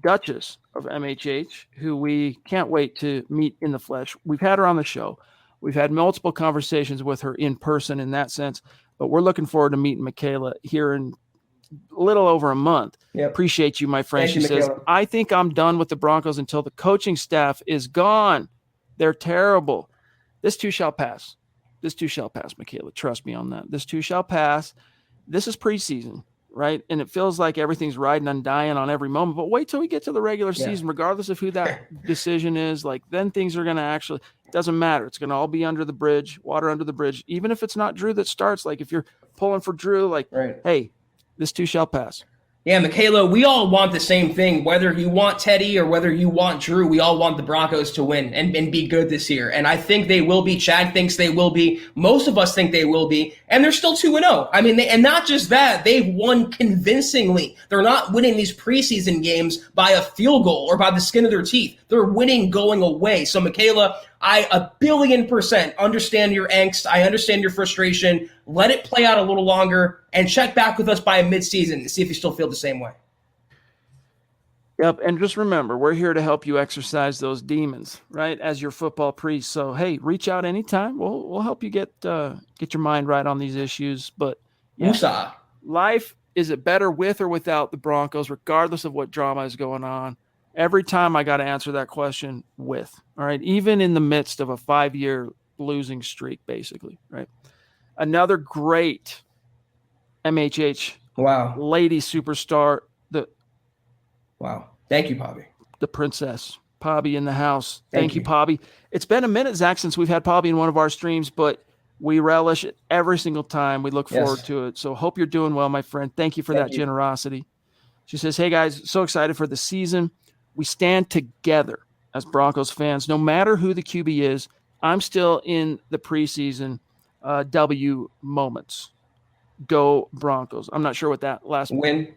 Duchess of MHH, who we can't wait to meet in the flesh. We've had her on the show. We've had multiple conversations with her in person in that sense, but we're looking forward to meeting Michaela here in a little over a month. Yep. Appreciate you, my friend. She says, I think I'm done with the Broncos until the coaching staff is gone. They're terrible. This too shall pass. This too shall pass, Michaela. Trust me on that. This too shall pass. This is preseason. Right. And it feels like everything's riding and dying on every moment. But wait till we get to the regular season, regardless of who that decision is. Like, then things are going to actually, it doesn't matter. It's going to all be under the bridge, water under the bridge. Even if it's not Drew that starts, like if you're pulling for Drew, like, hey, this too shall pass. Yeah, Michaela, we all want the same thing. Whether you want Teddy or whether you want Drew, we all want the Broncos to win and be good this year. And I think they will be. Chad thinks they will be. Most of us think they will be. And they're still 2-0. I mean, and not just that, they've won convincingly. They're not winning these preseason games by a field goal or by the skin of their teeth. They're winning going away. So, Michaela, I 1,000,000,000% understand your angst. I understand your frustration. Let it play out a little longer and check back with us by midseason to see if you still feel the same way. Yep, and just remember, we're here to help you exercise those demons, right, as your football priest. So, hey, reach out anytime. We'll help you get your mind right on these issues. But yeah, life, is it better with or without the Broncos, regardless of what drama is going on? Every time I got to answer that question with, all right, even in the midst of a 5-year losing streak, basically, right? Another great MHH lady superstar. Wow. Thank you, Pobby. The princess. Pobby in the house. Thank you, Pobby. It's been a minute, Zach, since we've had Pobby in one of our streams, but we relish it every single time. We look forward to it. So hope you're doing well, my friend. Thank you for that generosity. She says, hey, guys, so excited for the season. We stand together as Broncos fans. No matter who the QB is, I'm still in the preseason W moments. Go Broncos. I'm not sure what that last win.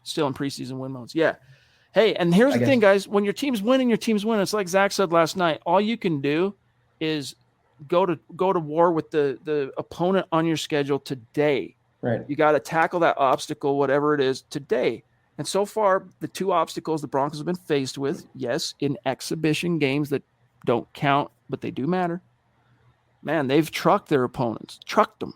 Still in preseason win modes. Yeah. Hey, and here's the thing, guys. When your team's winning, it's like Zach said last night. All you can do is go to war with the opponent on your schedule today. Right. You got to tackle that obstacle, whatever it is, today. And so far, the two obstacles the Broncos have been faced with, yes, in exhibition games that don't count, but they do matter. Man, they've trucked their opponents, trucked them.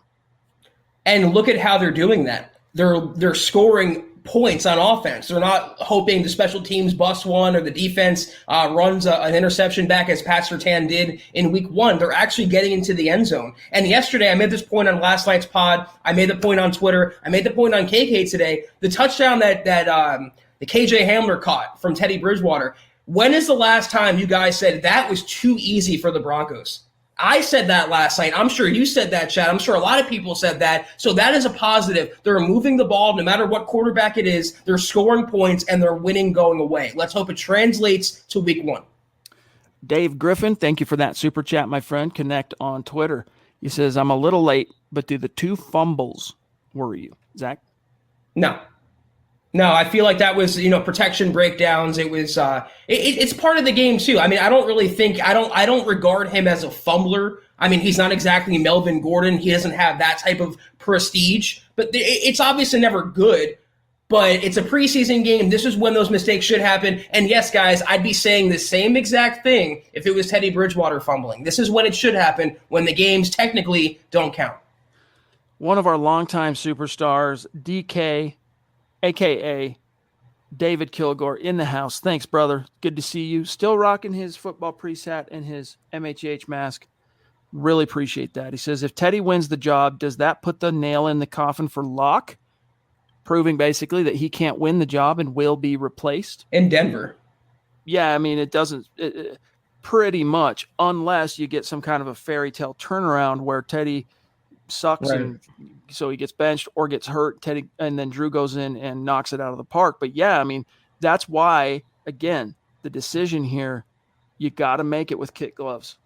And look at how they're doing that. They're scoring points on offense. They're not hoping the special teams bust one or the defense runs an interception back as Pat Surtain did in week 1. They're actually getting into the end zone. And yesterday, I made this point on last night's pod. I made the point on Twitter. I made the point on KK today. The touchdown that the KJ Hamler caught from Teddy Bridgewater. When is the last time you guys said that was too easy for the Broncos? I said that last night. I'm sure you said that, Chad. I'm sure a lot of people said that. So that is a positive. They're moving the ball no matter what quarterback it is. They're scoring points, and they're winning going away. Let's hope it translates to week 1. Dave Griffin, thank you for that super chat, my friend. Connect on Twitter. He says, I'm a little late, but do the 2 fumbles worry you? Zach? No, I feel like that was, protection breakdowns. It was, it's part of the game too. I mean, I don't regard him as a fumbler. I mean, he's not exactly Melvin Gordon. He doesn't have that type of prestige, but it's obviously never good. But it's a preseason game. This is when those mistakes should happen. And yes, guys, I'd be saying the same exact thing if it was Teddy Bridgewater fumbling. This is when it should happen, when the games technically don't count. One of our longtime superstars, DK, a.k.a. David Kilgore, in the house. Thanks, brother. Good to see you. Still rocking his football priest hat and his MHH mask. Really appreciate that. He says, if Teddy wins the job, does that put the nail in the coffin for Locke? Proving basically that he can't win the job and will be replaced. In Denver. Yeah, I mean, it doesn't pretty much, unless you get some kind of a fairy tale turnaround where Teddy sucks and so he gets benched or gets hurt, Teddy, and then Drew goes in and knocks it out of the park. But yeah, I mean, that's why, again, the decision here, you got to make it with kid gloves.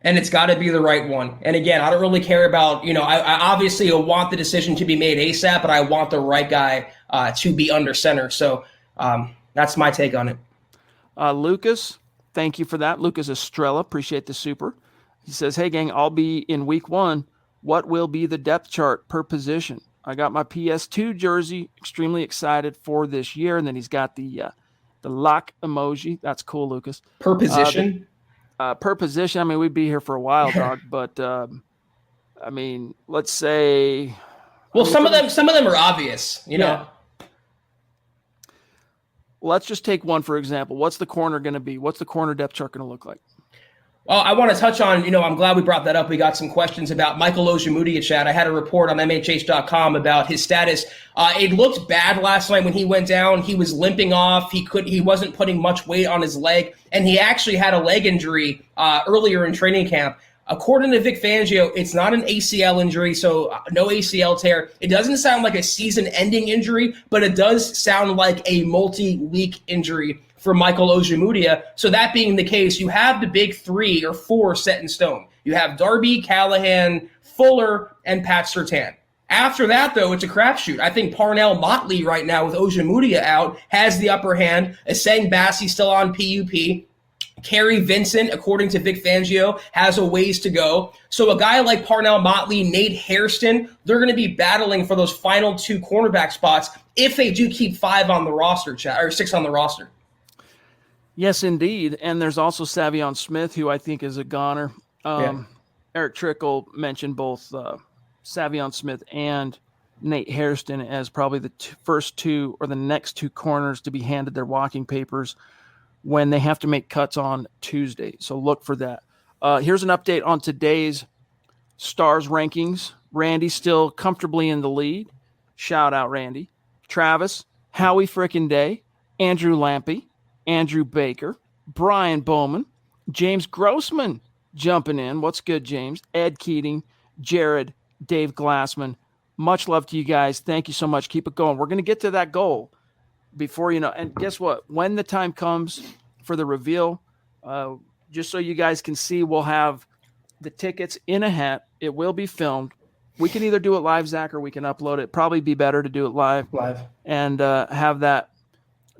And it's got to be the right one. And again, I don't really care about, I obviously want the decision to be made ASAP, but I want the right guy to be under center. So that's my take on it. Lucas, thank you for that. Lucas Estrella, appreciate the super. He says, hey, gang, I'll be in week 1. What will be the depth chart per position? I got my PS2 jersey. Extremely excited for this year. And then he's got the lock emoji. That's cool, Lucas. Per position? Per position. I mean, we'd be here for a while, dog. But, I mean, let's say. Well, some of them are obvious, you know. Let's just take one, for example. What's the corner going to be? What's the corner depth chart going to look like? Well, I want to touch on, I'm glad we brought that up. We got some questions about Michael Ojemudia, Chad. I had a report on MHH.com about his status. It looked bad last night when he went down. He was limping off. He wasn't putting much weight on his leg, and he actually had a leg injury earlier in training camp. According to Vic Fangio, it's not an ACL injury, so no ACL tear. It doesn't sound like a season-ending injury, but it does sound like a multi-week injury for Michael Ojemudia. So that being the case, you have the big 3 or 4 set in stone. You have Darby, Callahan, Fuller, and Pat Surtain. After that, though, it's a crapshoot. I think Parnell Motley right now with Ojemudia out has the upper hand. Aseng Bassi still on PUP. Kerry Vincent, according to Vic Fangio, has a ways to go. So a guy like Parnell Motley, Nate Hairston, they're going to be battling for those final 2 cornerback spots if they do keep 5 on the roster, or 6 on the roster. Yes, indeed. And there's also Savion Smith, who I think is a goner. Eric Trickle mentioned both Savion Smith and Nate Hairston as probably the first 2 or the next 2 corners to be handed their walking papers when they have to make cuts on Tuesday. So look for that. Here's an update on today's Stars rankings. Randy still comfortably in the lead. Shout out, Randy. Travis, Howie Frickin' Day, Andrew Lampy, Andrew Baker, Brian Bowman, James Grossman jumping in. What's good, James? Ed Keating, Jared, Dave Glassman. Much love to you guys. Thank you so much. Keep it going. We're going to get to that goal before you know. And guess what? When the time comes for the reveal, just so you guys can see, we'll have the tickets in a hat. It will be filmed. We can either do it live, Zach, or we can upload it. Probably be better to do it live. And have that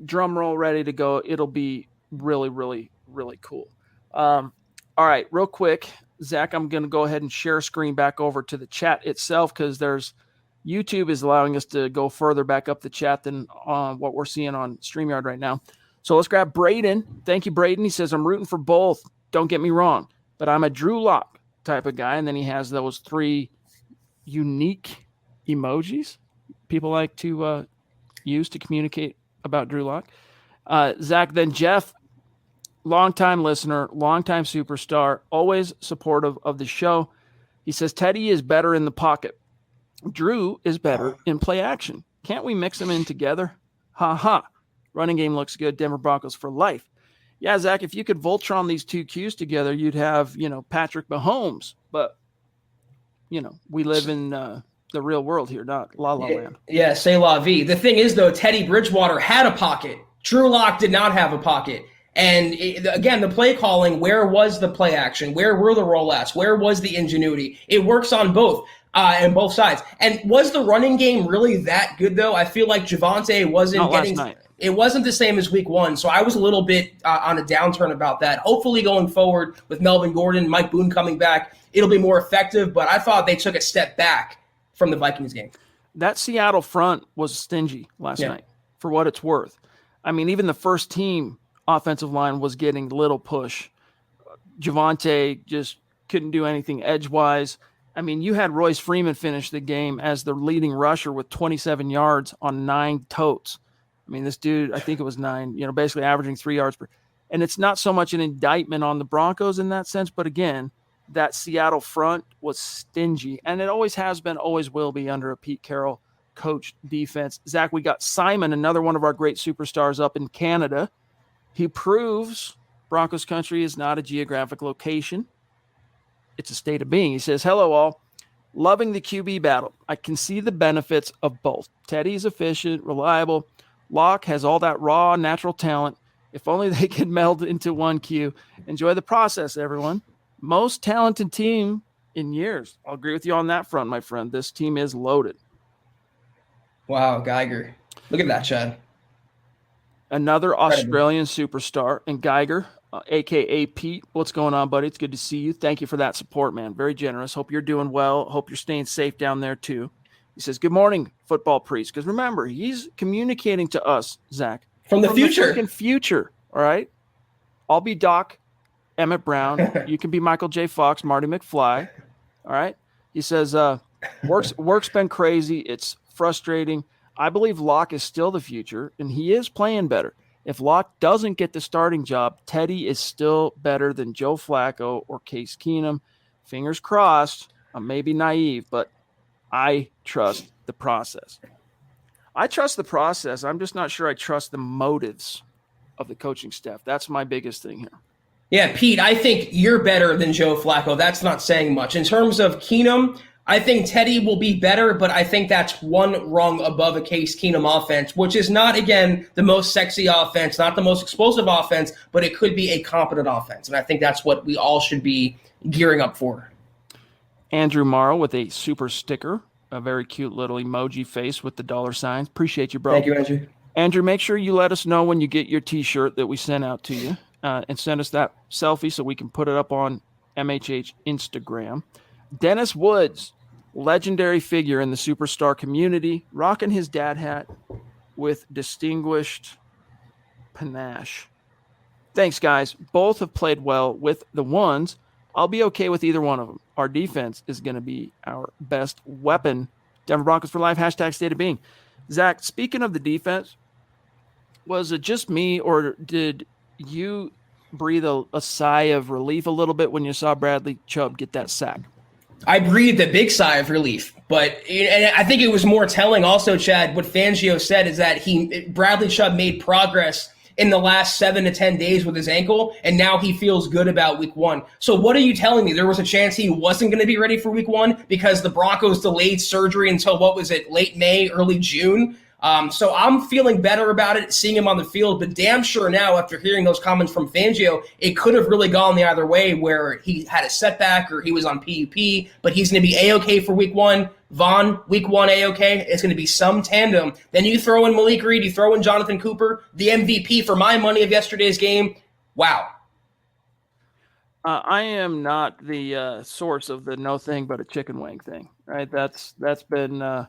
drum roll ready to go. It'll be really, really, really cool. All right, real quick, Zach, I'm going to go ahead and share screen back over to the chat itself because YouTube is allowing us to go further back up the chat than what we're seeing on StreamYard right now. So let's grab Braden. Thank you, Braden. He says, I'm rooting for both. Don't get me wrong, but I'm a Drew Lock type of guy. And then he has those 3 unique emojis people like to use to communicate about Drew Lock. Zach, then Jeff, longtime listener, longtime superstar, always supportive of the show. He says, Teddy is better in the pocket. Drew is better in play action. Can't we mix them in together? Ha ha. Running game looks good. Denver Broncos for life. Yeah, Zach, if you could Voltron these 2 Qs together, you'd have, Patrick Mahomes. But, we live in the real world here, not La La Land. Yeah, c'est la vie. The thing is, though, Teddy Bridgewater had a pocket. Drew Lock did not have a pocket. And again, the play calling, where was the play action? Where were the rollouts? Where was the ingenuity? It works on both. And both sides. And was the running game really that good, though? I feel like Javonte wasn't getting – it wasn't the same as week 1, so I was a little bit on a downturn about that. Hopefully going forward with Melvin Gordon, Mike Boone coming back, it'll be more effective, but I thought they took a step back from the Vikings game. That Seattle front was stingy last night, for what it's worth. I mean, even the first team offensive line was getting little push. Javonte just couldn't do anything edgewise. I mean, you had Royce Freeman finish the game as the leading rusher with 27 yards on 9 totes. I mean, this dude, I think it was 9, basically averaging 3 yards per. And it's not so much an indictment on the Broncos in that sense, but again, that Seattle front was stingy. And it always has been, always will be under a Pete Carroll coached defense. Zach, we got Simon, another one of our great superstars up in Canada. He proves Broncos country is not a geographic location. It's a state of being. He says, hello all. Loving the QB battle. I can see the benefits of both. Teddy's efficient, reliable. Locke has all that raw, natural talent. If only they could meld into one Q. Enjoy the process, everyone. Most talented team in years. I'll agree with you on that front, my friend. This team is loaded. Wow, Geiger. Look at that, Chad. Another Australian superstar, and Geiger, a.k.a. Pete. What's going on, buddy? It's good to see you. Thank you for that support, man. Very generous. Hope you're doing well. Hope you're staying safe down there, too. He says, good morning, football priest. Because remember, he's communicating to us, Zach. From the future. The future, all right? I'll be Doc Emmett Brown. You can be Michael J. Fox, Marty McFly, all right? He says, work's been crazy. It's frustrating. I believe Locke is still the future, and he is playing better. If Locke doesn't get the starting job, Teddy is still better than Joe Flacco or Case Keenum. Fingers crossed. I may be naive, but I trust the process. I trust the process. I'm just not sure I trust the motives of the coaching staff. That's my biggest thing here. Yeah, Pete, I think you're better than Joe Flacco. That's not saying much. In terms of Keenum, I think Teddy will be better, but I think that's one rung above a Case Keenum offense, which is not, again, the most sexy offense, not the most explosive offense, but it could be a competent offense. And I think that's what we all should be gearing up for. Andrew Morrow with a super sticker, a very cute little emoji face with the dollar signs. Appreciate you, bro. Thank you, Andrew. Andrew, make sure you let us know when you get your T-shirt that we sent out to you, and send us that selfie so we can put it up on MHH Instagram. Dennis Woods, legendary figure in the superstar community, rocking his dad hat with distinguished panache. Thanks, guys. Both have played well with the ones. I'll be okay with either one of them. Our defense is going to be our best weapon. Denver Broncos for life, hashtag state of being. Zach, speaking of the defense, was it just me, or did you breathe a sigh of relief a little bit when you saw Bradley Chubb get that sack? I breathed a big sigh of relief, and I think it was more telling also, Chad, what Fangio said is that Bradley Chubb made progress in the last 7 to 10 days with his ankle, and now he feels good about week 1. So what are you telling me? There was a chance he wasn't going to be ready for week 1 because the Broncos delayed surgery until, late May, early June? So I'm feeling better about it, seeing him on the field, but damn sure now, after hearing those comments from Fangio, it could have really gone the other way where he had a setback or he was on PUP, but he's going to be A-okay for week 1. Vaughn, week 1, A-okay. It's going to be some tandem. Then you throw in Malik Reed, you throw in Jonathan Cooper, the MVP for my money of yesterday's game. Wow. I am not the source of the no thing but a chicken wing thing, right? That's been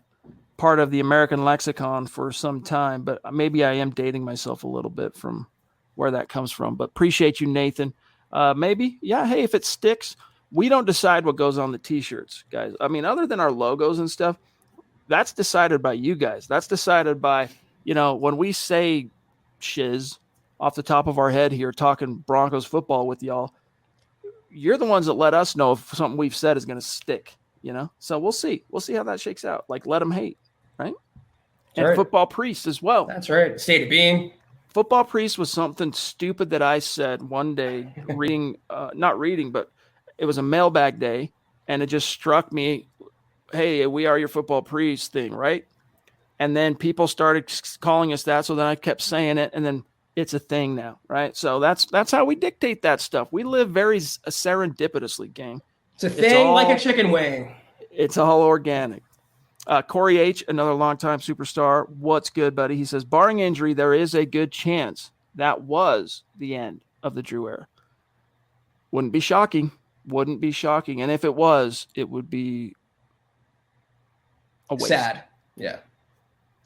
part of the American lexicon for some time, but maybe I am dating myself a little bit from where that comes from. But appreciate you, Nathan. Maybe, yeah, hey, if it sticks, we don't decide what goes on the T-shirts, guys. I mean, other than our logos and stuff, that's decided by you guys. That's decided by, when we say shiz off the top of our head here, talking Broncos football with y'all, you're the ones that let us know if something we've said is going to stick, So we'll see. We'll see how that shakes out. Like, let them hate, right? And right. Football Priest as well. That's right. State of being. Football Priest was something stupid that I said one day not reading, but it was a mailbag day, and it just struck me, hey, we are your Football Priest thing, right? And then people started calling us that, so then I kept saying it, and then it's a thing now, right? So that's how we dictate that stuff. We live very serendipitously, gang. It's a thing like a chicken wing. It's all organic. Corey H., another longtime superstar. What's good, buddy? He says, barring injury, there is a good chance that was the end of the Drew era. Wouldn't be shocking. And if it was, it would be a waste. Sad. Yeah.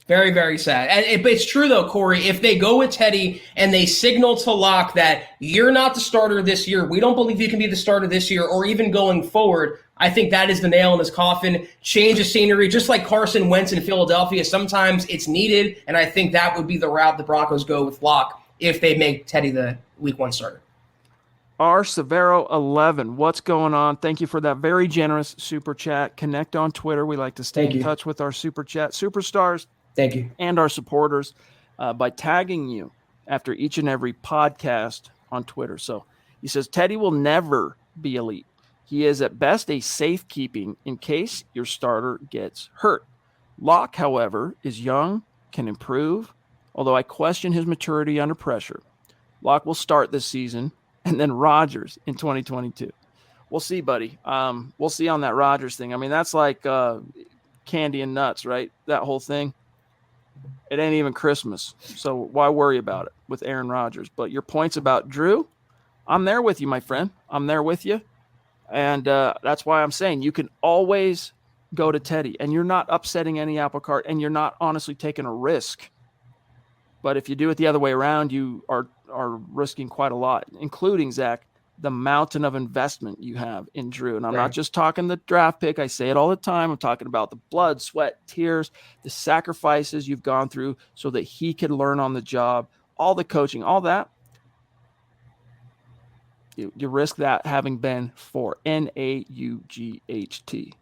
Very, very sad. But it's true, though, Corey, if they go with Teddy and they signal to Locke that you're not the starter this year, we don't believe you can be the starter this year or even going forward, I think that is the nail in his coffin. Change of scenery, just like Carson Wentz in Philadelphia. Sometimes it's needed, and I think that would be the route the Broncos go with Locke if they make Teddy the week 1 starter. R. Severo 11, what's going on? Thank you for that very generous super chat. Connect on Twitter. We like to stay in touch with our super chat superstars. Thank you. And our supporters by tagging you after each and every podcast on Twitter. So he says, Teddy will never be elite. He is at best a safekeeping in case your starter gets hurt. Locke, however, is young, can improve, although I question his maturity under pressure. Locke will start this season, and then Rodgers in 2022. We'll see, buddy. We'll see on that Rodgers thing. I mean, that's like candy and nuts, right? That whole thing. It ain't even Christmas, so why worry about it with Aaron Rodgers? But your points about Drew, I'm there with you, my friend. I'm there with you, and that's why I'm saying you can always go to Teddy, and you're not upsetting any apple cart, and you're not honestly taking a risk. But if you do it the other way around, you are risking quite a lot, including, Zach, the mountain of investment you have in Drew. And I'm not just talking the draft pick. I say it all the time. I'm talking about the blood, sweat, tears, the sacrifices you've gone through so that he could learn on the job, all the coaching, all that. You risk that having been for NAUGHT.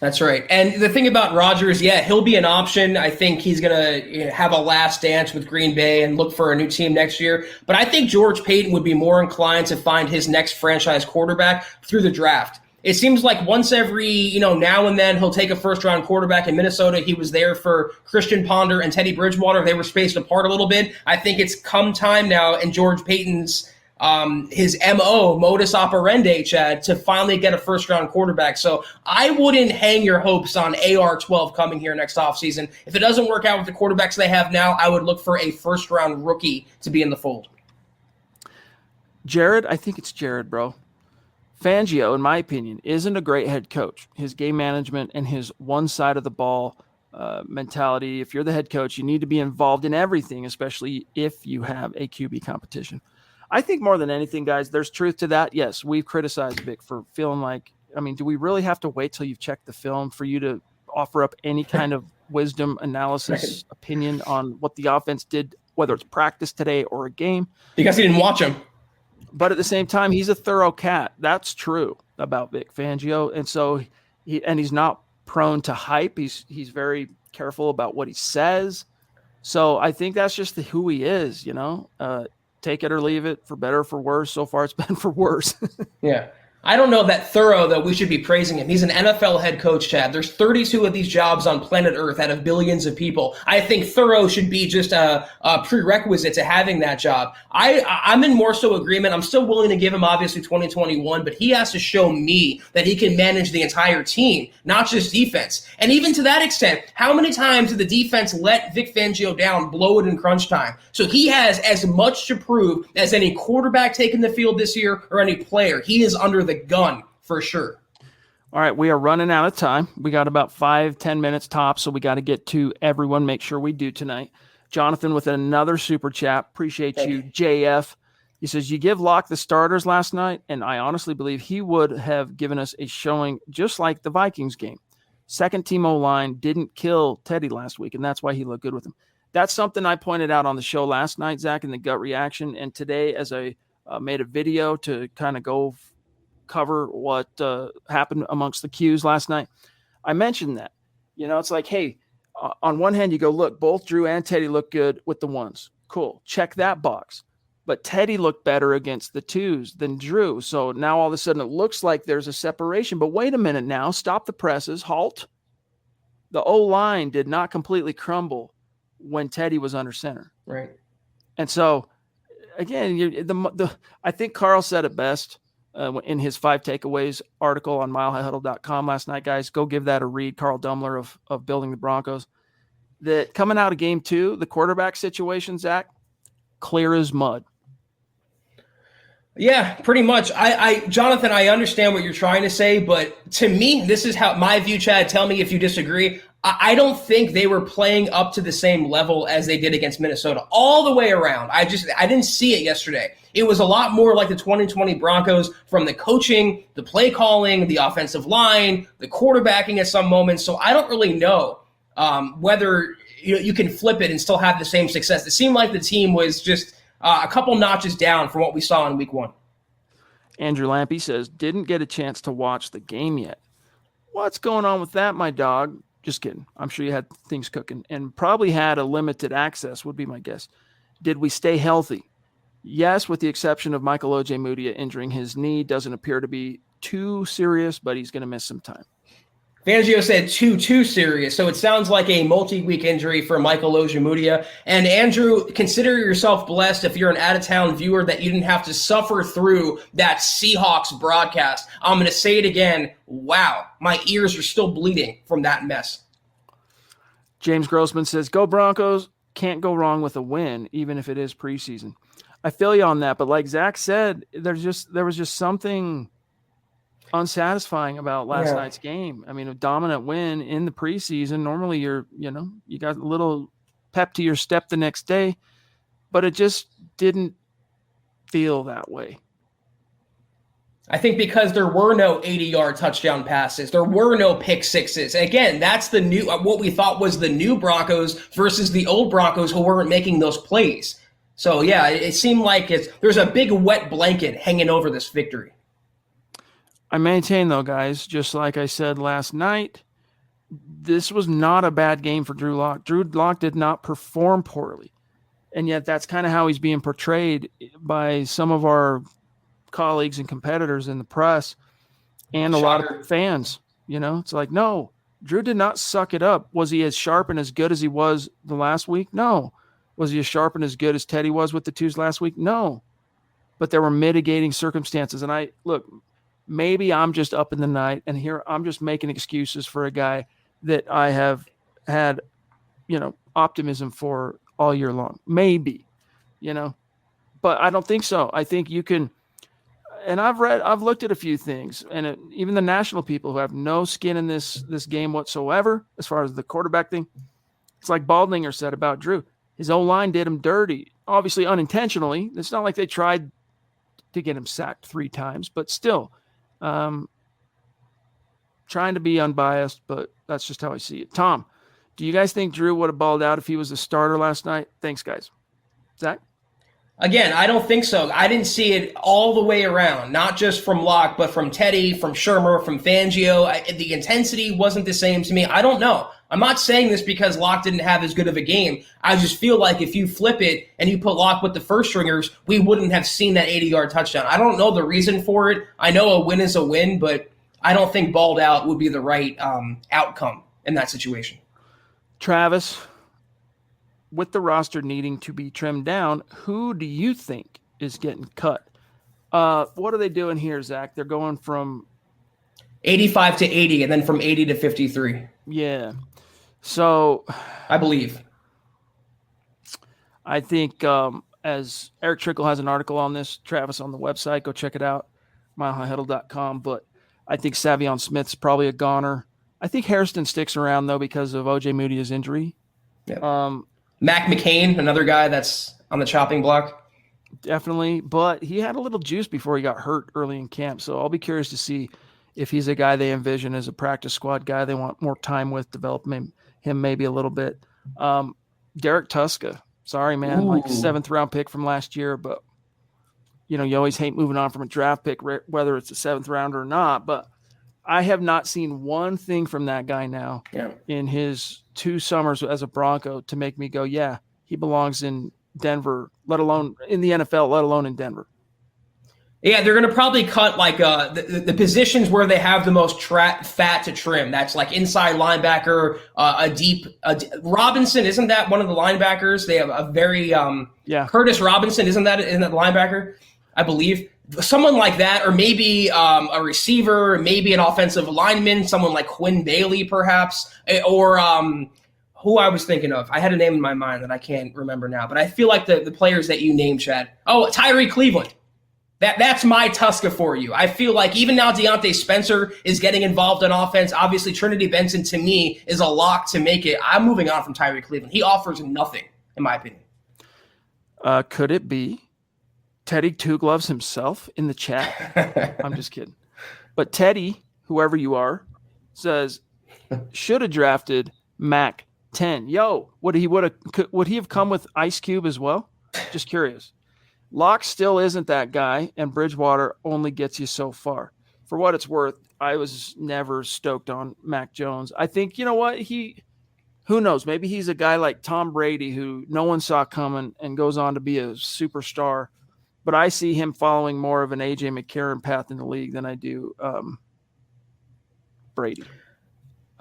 That's right. And the thing about Rodgers, he'll be an option. I think he's going to have a last dance with Green Bay and look for a new team next year. But I think George Paton would be more inclined to find his next franchise quarterback through the draft. It seems like once every, now and then he'll take a first-round quarterback in Minnesota. He was there for Christian Ponder and Teddy Bridgewater. They were spaced apart a little bit. I think it's come time now in George Paton's his modus operandi, Chad, to finally get a first-round quarterback. So I wouldn't hang your hopes on AR-12 coming here next offseason. If it doesn't work out with the quarterbacks they have now, I would look for a first-round rookie to be in the fold. Jared, I think it's Jared, bro. Fangio, in my opinion, isn't a great head coach. His game management and his one side of the ball mentality, if you're the head coach, you need to be involved in everything, especially if you have a QB competition. I think more than anything, guys, there's truth to that. Yes, we've criticized Vic for feeling like, do we really have to wait till you've checked the film for you to offer up any kind of wisdom, analysis, opinion on what the offense did, whether it's practice today or a game? Because he didn't watch him. But at the same time, he's a thorough cat. That's true about Vic Fangio. And so he's not prone to hype. He's very careful about what he says. So I think that's just who he is, take it or leave it, for better or for worse. So far, it's been for worse. Yeah. I don't know that thorough, though, we should be praising him. He's an NFL head coach, Chad. There's 32 of these jobs on planet Earth out of billions of people. I think thorough should be just a prerequisite to having that job. I'm in more so agreement. I'm still willing to give him, obviously, 2021, but he has to show me that he can manage the entire team, not just defense. And even to that extent, how many times did the defense let Vic Fangio down, blow it in crunch time? So he has as much to prove as any quarterback taking the field this year or any player. He is under the gun for sure. All right, we are running out of time. We got about 5-10 minutes tops, so we got to get to everyone. Make sure we do tonight. Jonathan with another super chat. Appreciate you, JF. He says, you give Locke the starters last night, and I honestly believe he would have given us a showing just like the Vikings game. Second team O-line didn't kill Teddy last week, and that's why he looked good with him. That's something I pointed out on the show last night, Zach, in the gut reaction, and today as I made a video to kind of go cover what happened amongst the Qs last night. I mentioned that, it's like, hey, on one hand, you go, look, both Drew and Teddy look good with the ones. Cool. Check that box. But Teddy looked better against the twos than Drew. So now all of a sudden it looks like there's a separation. But wait a minute now. Stop the presses. Halt. The O-line did not completely crumble when Teddy was under center. Right. And so, again, I think Carl said it best. In his 5 takeaways article on milehighhuddle.com last night, guys, go give that a read. Carl Dummler of Building the Broncos. That coming out of game 2, the quarterback situation, Zach, clear as mud. Yeah, pretty much. Jonathan, I understand what you're trying to say, but to me, this is how my view, Chad, tell me if you disagree. I don't think they were playing up to the same level as they did against Minnesota all the way around. I didn't see it yesterday. It was a lot more like the 2020 Broncos from the coaching, the play calling, the offensive line, the quarterbacking at some moments. So I don't really know whether you can flip it and still have the same success. It seemed like the team was just a couple notches down from what we saw in week 1. Andrew Lampy says, didn't get a chance to watch the game yet. What's going on with that, my dog? Just kidding. I'm sure you had things cooking and probably had a limited access, would be my guess. Did we stay healthy? Yes, with the exception of Michael O.J. Mudia injuring his knee. Doesn't appear to be too serious, but he's going to miss some time. Fangio said too serious, so it sounds like a multi-week injury for Michael Ojemudia. And Andrew, consider yourself blessed if you're an out-of-town viewer that you didn't have to suffer through that Seahawks broadcast. I'm going to say it again. Wow, my ears are still bleeding from that mess. James Grossman says, go Broncos. Can't go wrong with a win, even if it is preseason. I feel you on that, but like Zach said, there was just something unsatisfying about last night's game. I mean, a dominant win in the preseason. Normally you got a little pep to your step the next day, but it just didn't feel that way. I think because there were no 80-yard touchdown passes, there were no pick sixes. Again, that's the new what we thought was the new Broncos versus the old Broncos who weren't making those plays. So yeah, it seemed like there's a big wet blanket hanging over this victory. I maintain, though, guys, just like I said last night, this was not a bad game for Drew Lock. Drew Lock did not perform poorly. And yet that's kind of how he's being portrayed by some of our colleagues and competitors in the press and a lot of fans. It's like, no, Drew did not suck it up. Was he as sharp and as good as he was the last week? No. Was he as sharp and as good as Teddy was with the twos last week? No. But there were mitigating circumstances. And maybe I'm just up in the night, and here I'm just making excuses for a guy that I have had, optimism for all year long. Maybe, but I don't think so. I think you can, and I've looked at a few things, and even the national people who have no skin in this game whatsoever, as far as the quarterback thing, it's like Baldninger said about Drew. His O-line did him dirty, obviously unintentionally. It's not like they tried to get him sacked 3 times, but still, trying to be unbiased, but that's just how I see it. Tom, do you guys think Drew would have balled out if he was the starter last night? Thanks, guys. Zach? Again, I don't think so. I didn't see it all the way around, not just from Locke, but from Teddy, from Shermer, from Fangio. The intensity wasn't the same to me. I don't know. I'm not saying this because Locke didn't have as good of a game. I just feel like if you flip it and you put Locke with the first stringers, we wouldn't have seen that 80-yard touchdown. I don't know the reason for it. I know a win is a win, but I don't think balled out would be the right outcome in that situation. Travis, with the roster needing to be trimmed down, who do you think is getting cut? What are they doing here, Zach? They're going from 85 to 80 and then from 80 to 53. Yeah. So I believe. I think as Eric Trickle has an article on this, Travis, on the website, go check it out, milehighhuddle.com. But I think Savion Smith's probably a goner. I think Hairston sticks around, though, because of O.J. Moody's injury. Yeah. Mac McCain, another guy that's on the chopping block. Definitely, but he had a little juice before he got hurt early in camp, so I'll be curious to see if he's a guy they envision as a practice squad guy they want more time with, developing him maybe a little bit. Derek Tuska, sorry, man, Ooh. like 7th-round pick from last year, but you always hate moving on from a draft pick, whether it's a 7th rounder or not, but I have not seen one thing from that guy now in his 2 summers as a Bronco to make me go, yeah, he belongs in Denver, let alone in the NFL, let alone in Denver. Yeah, they're going to probably cut like the positions where they have the most fat to trim. That's like inside linebacker, Robinson. Isn't that one of the linebackers? They have a very Curtis Robinson. Isn't that the linebacker? I believe. Someone like that, or maybe a receiver, maybe an offensive lineman, someone like Quinn Bailey, perhaps, or who I was thinking of. I had a name in my mind that I can't remember now, but I feel like the players that you named, Chad. Oh, Tyree Cleveland. That's my Tuska for you. I feel like even now Deontay Spencer is getting involved in offense. Obviously, Trinity Benson, to me, is a lock to make it. I'm moving on from Tyree Cleveland. He offers nothing, in my opinion. Could it be Teddy Two Gloves himself in the chat? I'm just kidding. But Teddy, whoever you are, says should have drafted Mac 10. Yo, would he have come with Ice Cube as well? Just curious. Locke still isn't that guy, and Bridgewater only gets you so far. For what it's worth, I was never stoked on Mac Jones. I think, you know what, who knows? Maybe he's a guy like Tom Brady who no one saw coming and goes on to be a superstar. But I see him following more of an A.J. McCarron path in the league than I do Brady.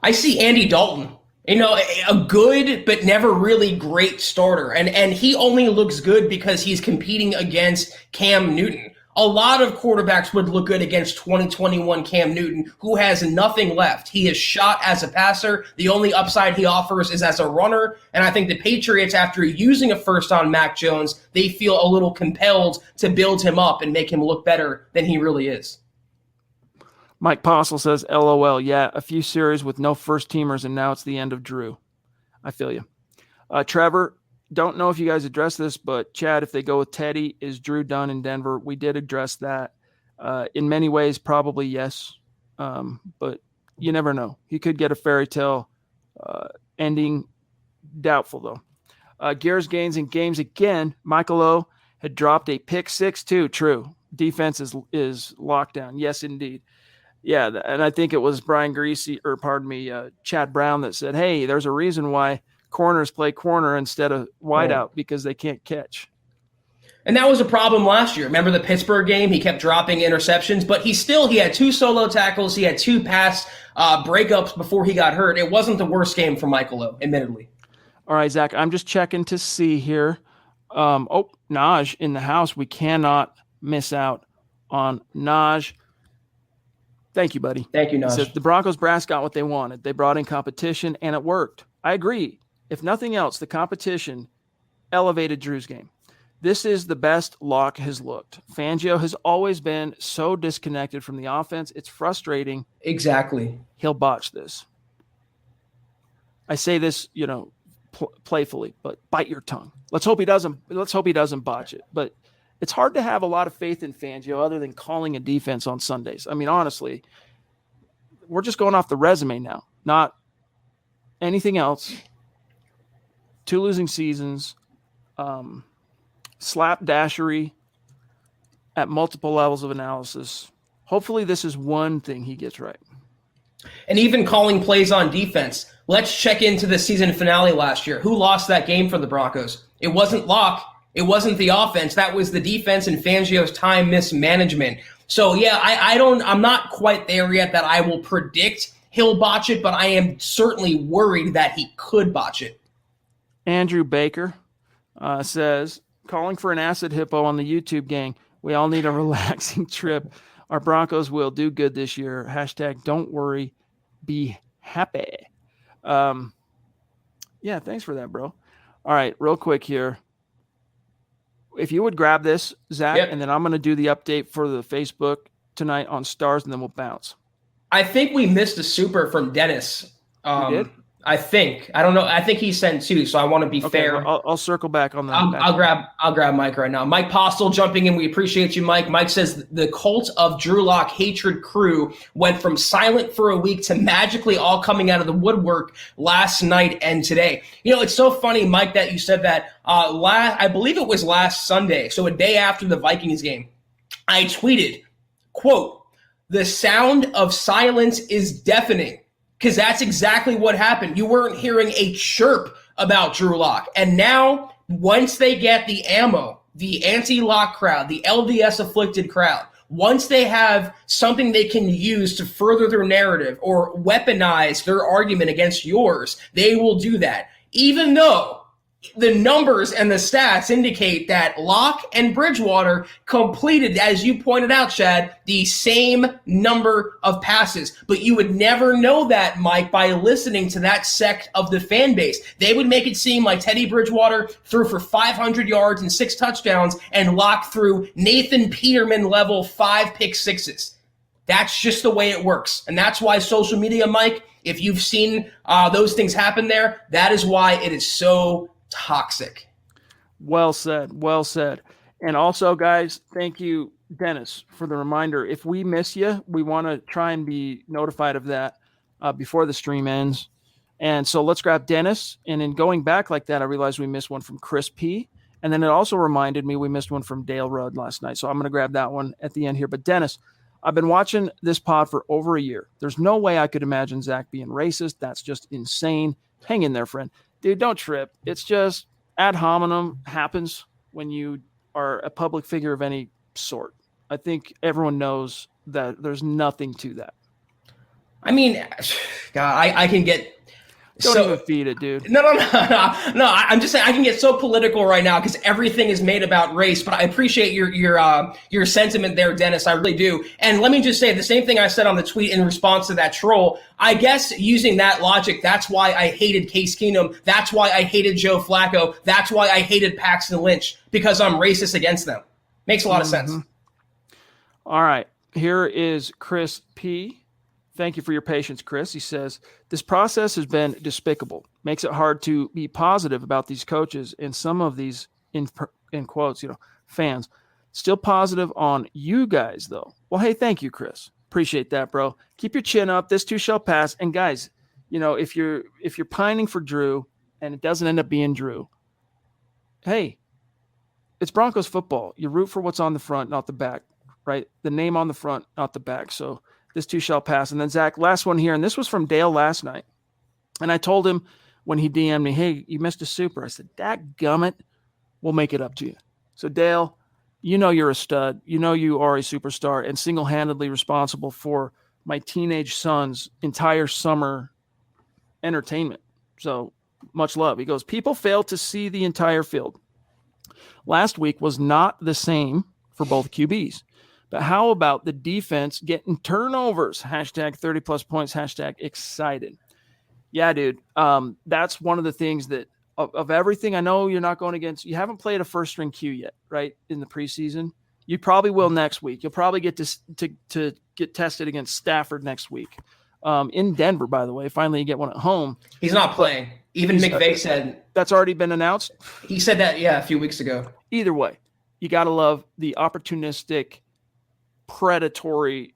I see Andy Dalton. A good but never really great starter. And he only looks good because he's competing against Cam Newton. A lot of quarterbacks would look good against 2021 Cam Newton, who has nothing left. He is shot as a passer. The only upside he offers is as a runner. And I think the Patriots, after using a first on Mac Jones, they feel a little compelled to build him up and make him look better than he really is. Mike Postle says, LOL, yeah, a few series with no first-teamers, and now it's the end of Drew. I feel you. Trevor, don't know if you guys addressed this, but Chad, if they go with Teddy, is Drew done in Denver? We did address that. In many ways, probably yes, but you never know. He could get a fairy tale ending. Doubtful, though. Gears, gains, and games again. Michael O had dropped a pick 6 too. True. Defense is locked down. Yes, indeed. Yeah, and I think it was Chad Brown that said, hey, there's a reason why corners play corner instead of wideout because they can't catch. And that was a problem last year. Remember the Pittsburgh game? He kept dropping interceptions, but he had 2 solo tackles. He had 2 pass breakups before he got hurt. It wasn't the worst game for Michael O, admittedly. All right, Zach, I'm just checking to see here. Naj in the house. We cannot miss out on Naj. Thank you, buddy. Thank you, Naj. He says, the Broncos brass got what they wanted. They brought in competition, and it worked. I agree. If nothing else, the competition elevated Drew's game. This is the best Locke has looked. Fangio has always been so disconnected from the offense. It's frustrating. Exactly. He'll botch this. I say this, playfully, but bite your tongue. Let's hope he doesn't botch it. But it's hard to have a lot of faith in Fangio other than calling a defense on Sundays. I mean, honestly, we're just going off the resume now, not anything else. 2 losing seasons, slapdashery at multiple levels of analysis. Hopefully this is one thing he gets right. And even calling plays on defense. Let's check into the season finale last year. Who lost that game for the Broncos? It wasn't Locke. It wasn't the offense. That was the defense and Fangio's time mismanagement. So, yeah, I'm not quite there yet that I will predict he'll botch it, but I am certainly worried that he could botch it. Andrew Baker says, calling for an acid hippo on the YouTube gang. We all need a relaxing trip. Our Broncos will do good this year. # don't worry, be happy. Yeah, thanks for that, bro. All right, real quick here. If you would grab this, Zach, yep. And then I'm going to do the update for the Facebook tonight on Stars, and then we'll bounce. I think we missed a super from Dennis. We did? I think. I don't know. I think he sent 2, so I want to be fair. Well, I'll circle back on that. I'll grab Mike right now. Mike Postel jumping in. We appreciate you, Mike. Mike says the cult of Drew Lock hatred crew went from silent for a week to magically all coming out of the woodwork last night and today. It's so funny, Mike, that you said that. I believe it was last Sunday, so a day after the Vikings game. I tweeted, quote, "The sound of silence is deafening." Because that's exactly what happened. You weren't hearing a chirp about Drew Lock. And now, once they get the ammo, the anti-Lock crowd, the LDS-afflicted crowd, once they have something they can use to further their narrative or weaponize their argument against yours, they will do that. Even though the numbers and the stats indicate that Locke and Bridgewater completed, as you pointed out, Chad, the same number of passes. But you would never know that, Mike, by listening to that sect of the fan base. They would make it seem like Teddy Bridgewater threw for 500 yards and 6 touchdowns, and Locke threw Nathan Peterman level 5 pick sixes. That's just the way it works. And that's why social media, Mike, if you've seen those things happen there, that is why it is so toxic. Well said. And also, guys, thank you, Dennis, for the reminder. If we miss you, we want to try and be notified of that before the stream ends. And so let's grab Dennis. And in going back like that, I realized we missed one from Chris P. And then it also reminded me we missed one from Dale Rudd last night. So I'm going to grab that one at the end here. But Dennis, I've been watching this pod for over a year. There's no way I could imagine Zach being racist. That's just insane. Hang in there, friend. Dude, don't trip. It's just ad hominem happens when you are a public figure of any sort. I think everyone knows that there's nothing to that. I mean, God, I can get Don't even feed it, dude. No. I'm just saying I can get so political right now because everything is made about race. But I appreciate your sentiment there, Dennis. I really do. And let me just say the same thing I said on the tweet in response to that troll. I guess using that logic, that's why I hated Case Keenum. That's why I hated Joe Flacco. That's why I hated Paxton Lynch, because I'm racist against them. Makes a lot of sense. All right. Here is Chris P. Thank you for your patience, Chris. He says, this process has been despicable. Makes it hard to be positive about these coaches and some of these, in quotes, fans. Still positive on you guys, though. Well, hey, thank you, Chris. Appreciate that, bro. Keep your chin up. This too shall pass. And guys, if you're pining for Drew and it doesn't end up being Drew, hey, it's Broncos football. You root for what's on the front, not the back, right? The name on the front, not the back. So This too shall pass. And then Zach, last one here. And this was from Dale last night. And I told him when he DM'd me, hey, you missed a super. I said, dadgummit, we'll make it up to you. So Dale, you know you're a stud. You know you are a superstar and single-handedly responsible for my teenage son's entire summer entertainment. So much love. He goes, people fail to see the entire field. Last week was not the same for both QBs. But how about the defense getting turnovers? Hashtag 30-plus points, hashtag excited. Yeah, dude. That's one of the things that of everything, I know you're not going against, you haven't played a first-string Q yet, right, in the preseason. You probably will next week. You'll probably get to get tested against Stafford next week. In Denver, by the way. Finally, you get one at home. He's not playing. Even McVay said. That's already been announced? He said that, a few weeks ago. Either way, you got to love the opportunistic, predatory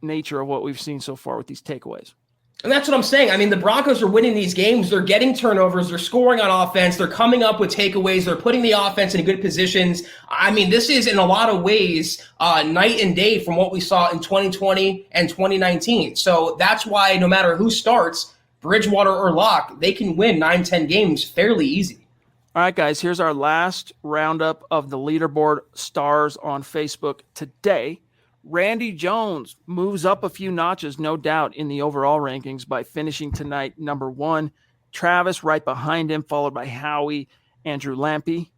nature of what we've seen so far with these takeaways. And that's what I'm saying. I mean, the Broncos are winning these games. They're getting turnovers. They're scoring on offense. They're coming up with takeaways. They're putting the offense in good positions. I mean, this is in a lot of ways night and day from what we saw in 2020 and 2019. So that's why no matter who starts, Bridgewater or Locke, they can win 9-10 games fairly easy. All right, guys, here's our last roundup of the leaderboard stars on Facebook today. Randy Jones moves up a few notches, no doubt, in the overall rankings by finishing tonight number 1. Travis right behind him, followed by Howie, Andrew Lampy,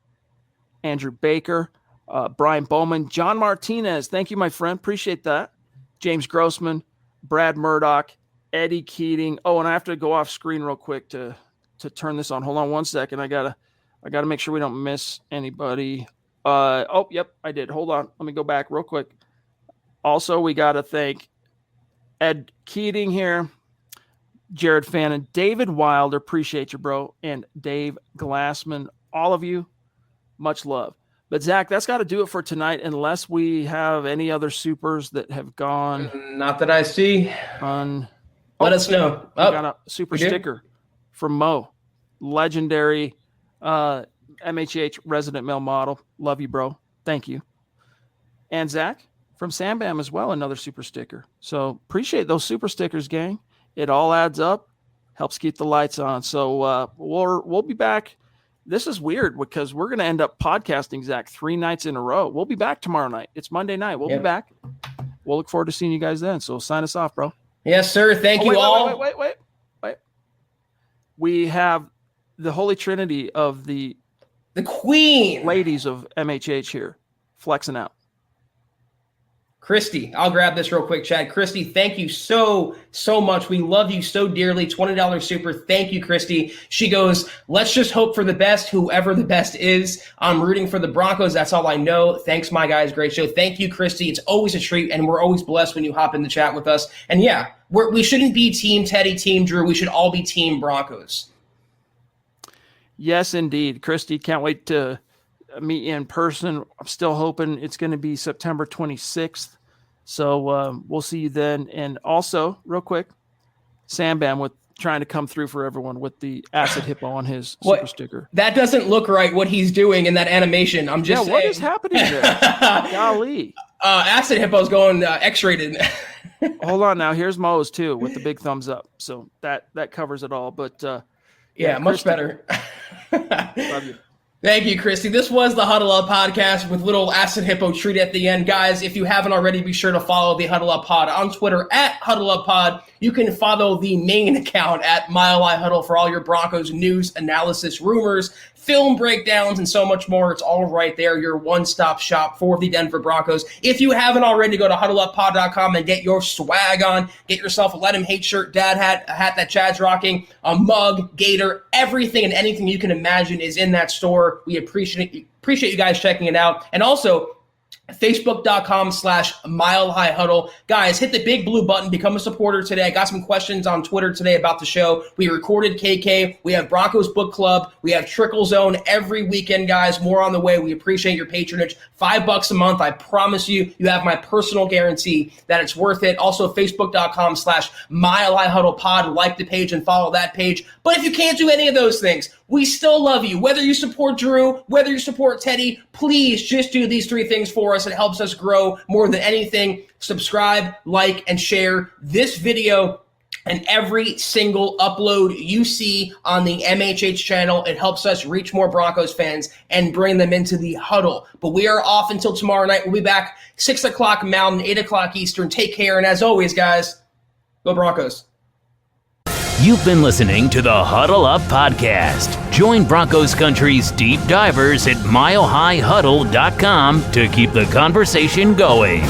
Andrew Baker, Brian Bowman, John Martinez. Thank you, my friend. Appreciate that. James Grossman, Brad Murdoch, Eddie Keating. Oh, and I have to go off screen real quick to turn this on. Hold on one second. I gotta make sure we don't miss anybody. Yep, I did. Hold on. Let me go back real quick. Also, we got to thank Ed Keating here, Jared Fannin, David Wilder, appreciate you, bro, and Dave Glassman. All of you, much love. But, Zach, that's got to do it for tonight unless we have any other supers that have gone. Not that I see. Let us know. We got a super sticker from Mo, legendary MHH resident male model. Love you, bro. Thank you. And, Zach, from Sam Bam as well, another super sticker. So appreciate those super stickers, gang. It all adds up, helps keep the lights on. So we'll be back. This is weird because we're going to end up podcasting, Zach, 3 nights in a row. We'll be back tomorrow night. It's Monday night. We'll be back. We'll look forward to seeing you guys then. So sign us off, bro. Yes, sir. Thank you all. Wait. We have the Holy Trinity of the Queen ladies of MHH here flexing out. Christy, I'll grab this real quick, Chad. Christy, thank you so much. We love you so dearly. $20 super. Thank you, Christy. She goes, let's just hope for the best, whoever the best is. I'm rooting for the Broncos. That's all I know. Thanks, my guys. Great show. Thank you, Christy. It's always a treat, and we're always blessed when you hop in the chat with us. And yeah, we shouldn't be Team Teddy, Team Drew. We should all be Team Broncos. Yes, indeed. Christy, can't wait to meet you in person. I'm still hoping it's going to be September 26th. So we'll see you then. And also, real quick, Sam Bam with trying to come through for everyone with the acid hippo on his super sticker. That doesn't look right, what he's doing in that animation. I'm just saying. What is happening there? Golly. Acid hippo's going X-rated. Hold on now. Here's Mo's too with the big thumbs up. So that covers it all. But yeah, much Christy, better. Love you. Thank you, Christy. This was the Huddle Up Podcast with little Acid Hippo treat at the end. Guys, if you haven't already, be sure to follow the Huddle Up Pod on Twitter at Huddle Up Pod. You can follow the main account at Mile High Huddle for all your Broncos news, analysis, rumors, film breakdowns, and so much more. It's all right there, your one-stop shop for the Denver Broncos. If you haven't already, go to huddleuppod.com and get your swag on. Get yourself a Let Him Hate shirt, dad hat, a hat that Chad's rocking, a mug, gator, everything and anything you can imagine is in that store. We appreciate you guys checking it out. And also, Facebook.com/Mile High Huddle. Guys, hit the big blue button. Become a supporter today. I got some questions on Twitter today about the show. We recorded KK. We have Broncos Book Club. We have Trickle Zone every weekend, guys. More on the way. We appreciate your patronage. $5 a month. I promise you, you have my personal guarantee that it's worth it. Also, Facebook.com/Mile High Huddle Pod. Like the page and follow that page. But if you can't do any of those things, we still love you. Whether you support Drew, whether you support Teddy, please just do these 3 things for for us. It helps us grow more than anything. Subscribe, like, and share this video and every single upload you see on the MHH channel. It helps us reach more Broncos fans and bring them into the huddle. But we are off until tomorrow night. We'll be back 6 o'clock Mountain, 8 o'clock Eastern. Take care. And as always, guys, go Broncos. You've been listening to the Huddle Up Podcast. Join Broncos Country's deep divers at milehighhuddle.com to keep the conversation going.